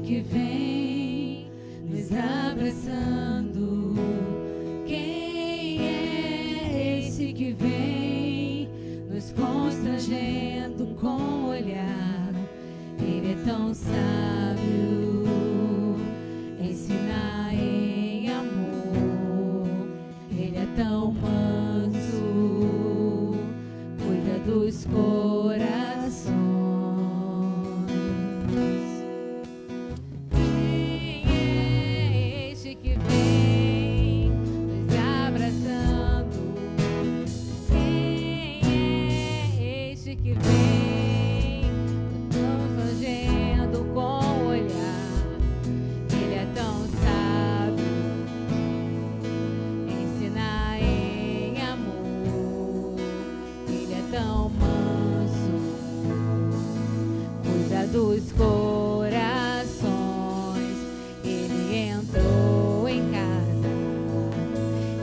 Que vem nos abraçando. Quem é esse que vem nos constrangendo com o olhar? Ele é tão sábio, ensina em amor. Ele é tão manso, cuida dos corações. Dos corações, ele entrou em casa,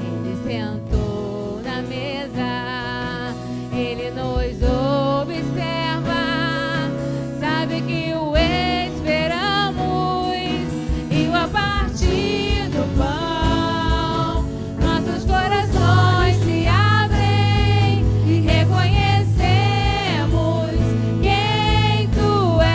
ele sentou na mesa, ele nos observa, sabe que o esperamos, e a partir do pão, nossos corações se abrem e reconhecemos quem tu és.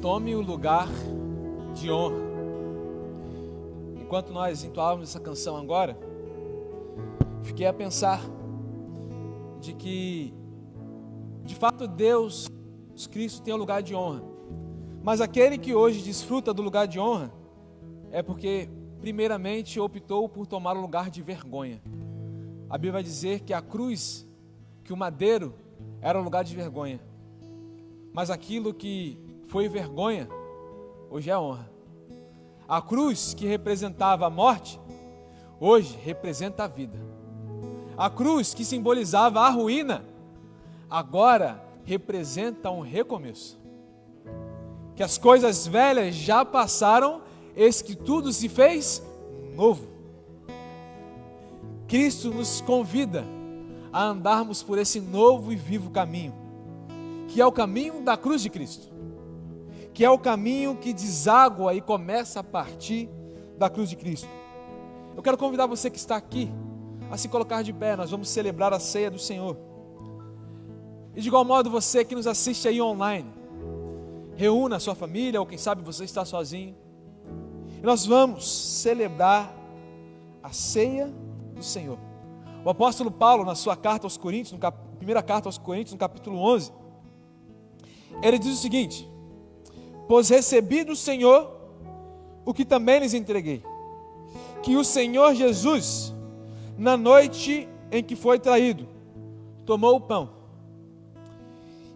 tome o lugar de honra. Enquanto nós entoávamos essa canção agora, fiquei a pensar de que, de fato, Deus, Cristo, tem um lugar de honra. Mas aquele que hoje desfruta do lugar de honra é porque, primeiramente, optou por tomar o lugar de vergonha. A Bíblia vai dizer que a cruz, que o madeiro, era o lugar de vergonha. Mas aquilo que foi vergonha, hoje é honra. A cruz que representava a morte, hoje representa a vida. A cruz que simbolizava a ruína, agora representa um recomeço. Que as coisas velhas já passaram, eis que tudo se fez novo. Cristo nos convida a andarmos por esse novo e vivo caminho, que é o caminho da cruz de Cristo, que é o caminho que deságua e começa a partir da cruz de Cristo. Eu quero convidar você que está aqui a se colocar de pé. Nós vamos celebrar a ceia do Senhor. E de igual modo, você que nos assiste aí online, reúna a sua família, ou quem sabe você está sozinho, e nós vamos celebrar a ceia do Senhor. O apóstolo Paulo, na sua carta aos Coríntios, primeira carta aos Coríntios, no capítulo 11, ele diz o seguinte: pois recebi do Senhor o que também lhes entreguei, que o Senhor Jesus, na noite em que foi traído, tomou o pão,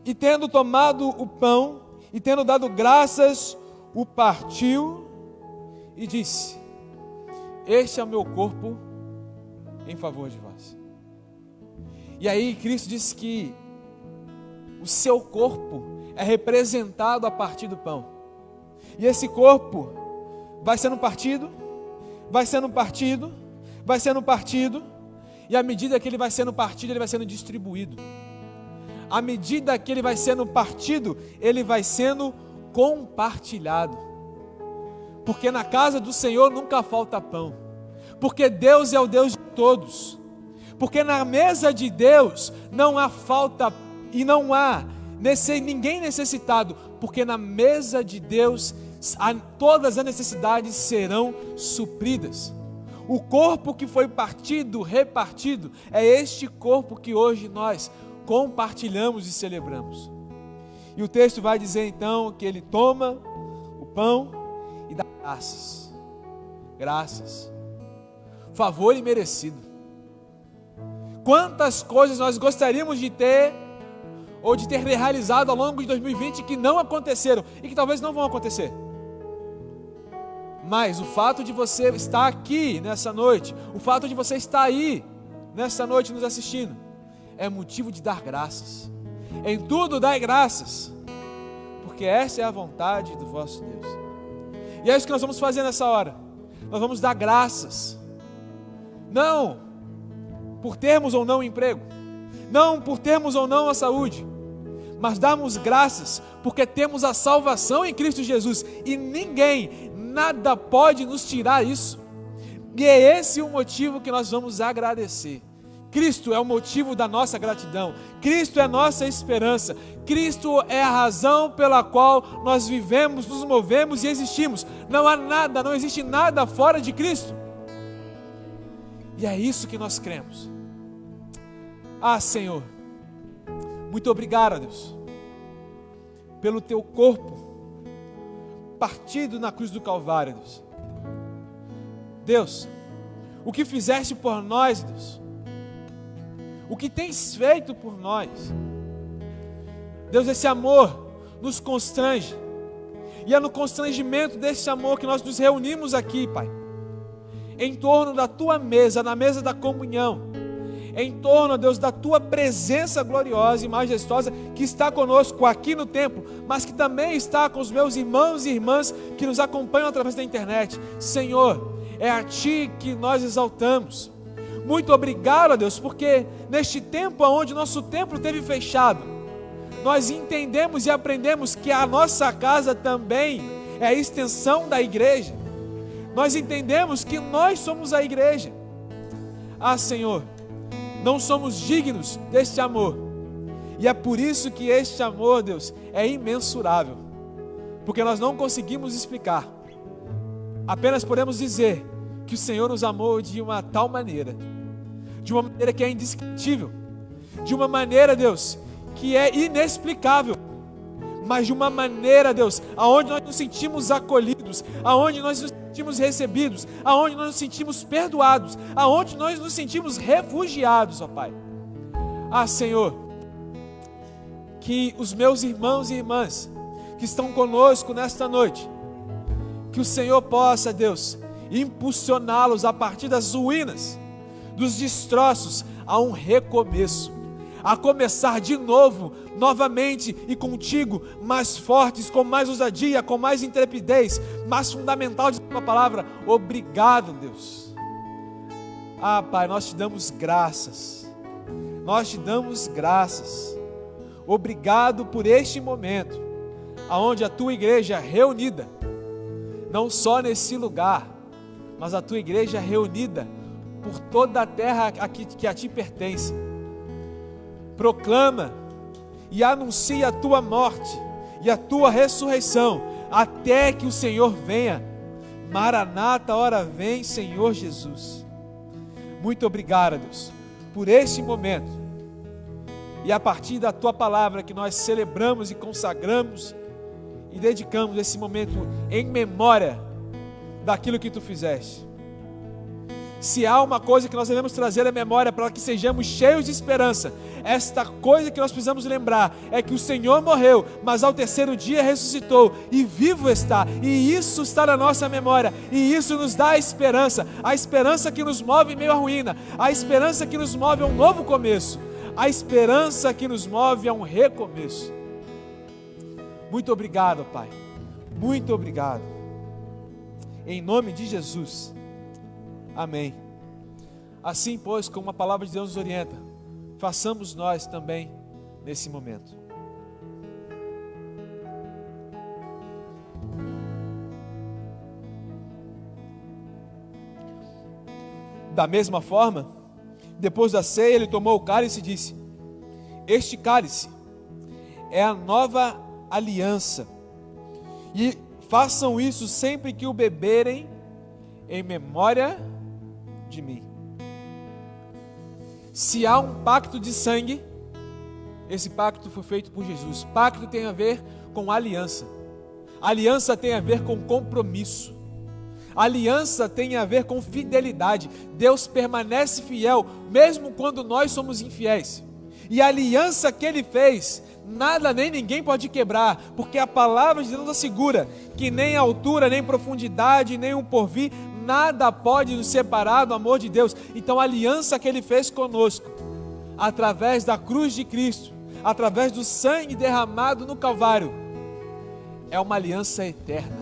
e tendo tomado o pão, e tendo dado graças, o partiu e disse: este é o meu corpo em favor de vós. E aí Cristo disse que o seu corpo é representado a partir do pão. E esse corpo vai sendo partido, vai sendo partido, vai sendo partido, e à medida que ele vai sendo partido, ele vai sendo distribuído. À medida que ele vai sendo partido, ele vai sendo compartilhado. Porque na casa do Senhor nunca falta pão. Porque Deus é o Deus de todos. Porque na mesa de Deus não há falta e não há ninguém necessitado. Porque na mesa de Deus todas as necessidades serão supridas. O corpo que foi partido, repartido, é este corpo que hoje nós compartilhamos e celebramos. E o texto vai dizer então que ele toma o pão e dá graças. Graças. Favor imerecido. Quantas coisas nós gostaríamos de ter ou de ter realizado ao longo de 2020 que não aconteceram e que talvez não vão acontecer. Mas o fato de você estar aqui nessa noite, o fato de você estar aí nessa noite nos assistindo, é motivo de dar graças. Em tudo dai graças, porque essa é a vontade do vosso Deus. E é isso que nós vamos fazer nessa hora. Nós vamos dar graças. Não por termos ou não um emprego, não por termos ou não a saúde, mas damos graças porque temos a salvação em Cristo Jesus. E ninguém, nada pode nos tirar isso. E é esse o motivo que nós vamos agradecer. Cristo é o motivo da nossa gratidão. Cristo é a nossa esperança. Cristo é a razão pela qual nós vivemos, nos movemos e existimos. Não há nada, não existe nada fora de Cristo. E é isso que nós cremos. Ah, Senhor, muito obrigado, Deus, pelo teu corpo partido na cruz do Calvário, Deus. Deus, o que fizeste por nós, Deus, o que tens feito por nós, Deus, esse amor nos constrange, e é no constrangimento desse amor que nós nos reunimos aqui, Pai, em torno da tua mesa, na mesa da comunhão, em torno, Deus, da tua presença gloriosa e majestosa que está conosco aqui no templo, mas que também está com os meus irmãos e irmãs que nos acompanham através da internet. Senhor, é a Ti que nós exaltamos. Muito obrigado, Deus, porque neste tempo onde nosso templo teve fechado, nós entendemos e aprendemos que a nossa casa também é a extensão da igreja. Nós entendemos que nós somos a igreja. Ah, Senhor, não somos dignos deste amor. E é por isso que este amor, Deus, é imensurável. porque nós não conseguimos explicar. Apenas podemos dizer que o Senhor nos amou de uma tal maneira, de uma maneira que é indescritível, de uma maneira, Deus, que é inexplicável, mas de uma maneira, Deus, aonde nós nos sentimos acolhidos, aonde nós nos sentimos recebidos, aonde nós nos sentimos perdoados, aonde nós nos sentimos refugiados, ó Pai. Ah, Senhor, que os meus irmãos e irmãs que estão conosco nesta noite, que o Senhor possa, Deus, impulsioná-los a partir das ruínas, dos destroços, a um recomeço, a começar de novo, novamente e contigo, mais fortes, com mais ousadia, com mais intrepidez, mais fundamental de tua palavra. Obrigado, Deus. Ah, Pai, nós te damos graças, nós te damos graças. Obrigado por este momento, aonde a tua igreja reunida, não só nesse lugar, mas a tua igreja reunida por toda a terra que a ti pertence, proclama e anuncia a tua morte e a tua ressurreição, até que o Senhor venha. Maranata, ora vem, Senhor Jesus. Muito obrigado, Deus, por este momento, e a partir da tua palavra que nós celebramos e consagramos e dedicamos esse momento em memória daquilo que tu fizeste. Se há uma coisa que nós devemos trazer à memória para que sejamos cheios de esperança, esta coisa que nós precisamos lembrar é que o Senhor morreu, mas ao terceiro dia ressuscitou e vivo está, e isso está na nossa memória, e isso nos dá a esperança que nos move em meio à ruína, a esperança que nos move a um novo começo, a esperança que nos move a um recomeço. Muito obrigado, Pai, muito obrigado, em nome de Jesus. Amém. Assim, pois, como a palavra de Deus nos orienta, façamos nós também nesse momento. Da mesma forma, depois da ceia, ele tomou o cálice e disse: este cálice é a nova aliança, e façam isso sempre que o beberem, em memória de mim. Se há um pacto de sangue, esse pacto foi feito por Jesus. Pacto tem a ver com aliança. Aliança tem a ver com compromisso. Aliança tem a ver com fidelidade. Deus permanece fiel mesmo quando nós somos infiéis. E a aliança que Ele fez, nada nem ninguém pode quebrar, porque a palavra de Deus nos assegura que nem a altura, nem profundidade, nem o porvir, nada pode nos separar do amor de Deus. Então a aliança que Ele fez conosco, através da cruz de Cristo, através do sangue derramado no Calvário, é uma aliança eterna.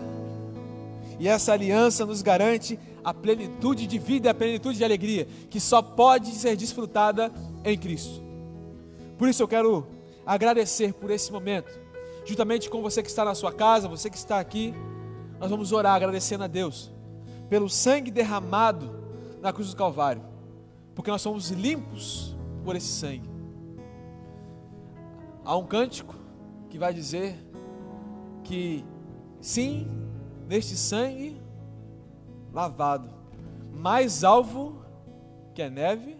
E essa aliança nos garante a plenitude de vida e a plenitude de alegria, que só pode ser desfrutada em Cristo. Por isso eu quero agradecer por esse momento, juntamente com você que está na sua casa, você que está aqui. Nós vamos orar agradecendo a Deus pelo sangue derramado na cruz do Calvário, porque nós somos limpos por esse sangue. Há um cântico que vai dizer que sim, neste sangue lavado, mais alvo que a neve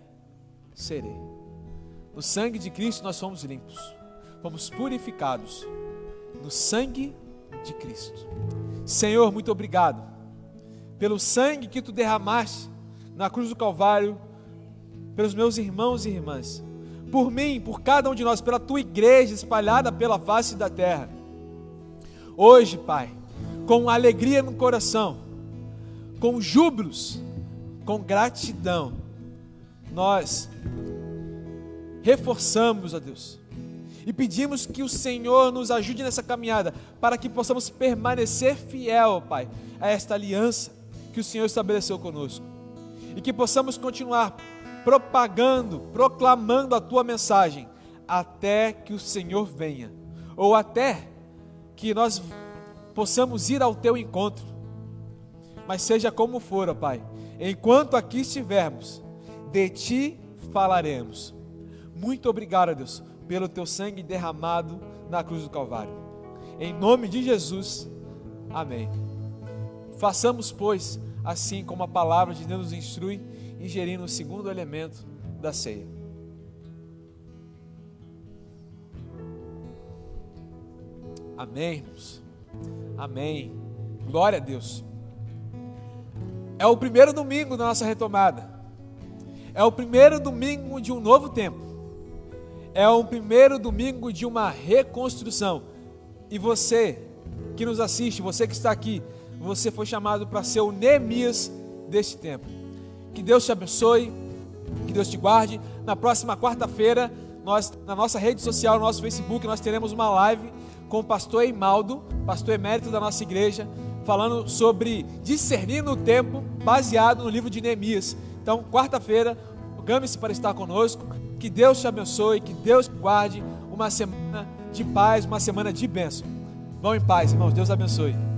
serei. No sangue de Cristo nós somos limpos, fomos purificados no sangue de Cristo. Senhor, muito obrigado pelo sangue que tu derramaste na cruz do Calvário, pelos meus irmãos e irmãs, por mim, por cada um de nós, pela tua igreja espalhada pela face da terra. Hoje, Pai, com alegria no coração, com júbilos, com gratidão, nós reforçamos, ó Deus, e pedimos que o Senhor nos ajude nessa caminhada, para que possamos permanecer fiel, Pai, a esta aliança que o Senhor estabeleceu conosco, e que possamos continuar propagando, proclamando a tua mensagem, até que o Senhor venha, ou até que nós possamos ir ao teu encontro. Mas seja como for, ó Pai, enquanto aqui estivermos, de ti falaremos. Muito obrigado, Deus, pelo teu sangue derramado na cruz do Calvário. Em nome de Jesus, amém. Façamos, pois, assim como a palavra de Deus nos instrui, ingerindo o segundo elemento da ceia. Amém, irmãos. Amém. Glória a Deus. É o primeiro domingo da nossa retomada. É o primeiro domingo de um novo tempo. É o primeiro domingo de uma reconstrução. E você que nos assiste, você que está aqui, você foi chamado para ser o Neemias deste tempo. Que Deus te abençoe, que Deus te guarde. Na próxima quarta-feira, nós, na nossa rede social, no nosso Facebook, nós teremos uma live com o pastor Eimaldo, pastor emérito da nossa igreja, falando sobre discernindo o tempo, baseado no livro de Neemias. Então, quarta-feira, programe-se para estar conosco. Que Deus te abençoe, que Deus te guarde. Uma semana de paz, uma semana de bênção. Vão em paz, irmãos. Deus abençoe.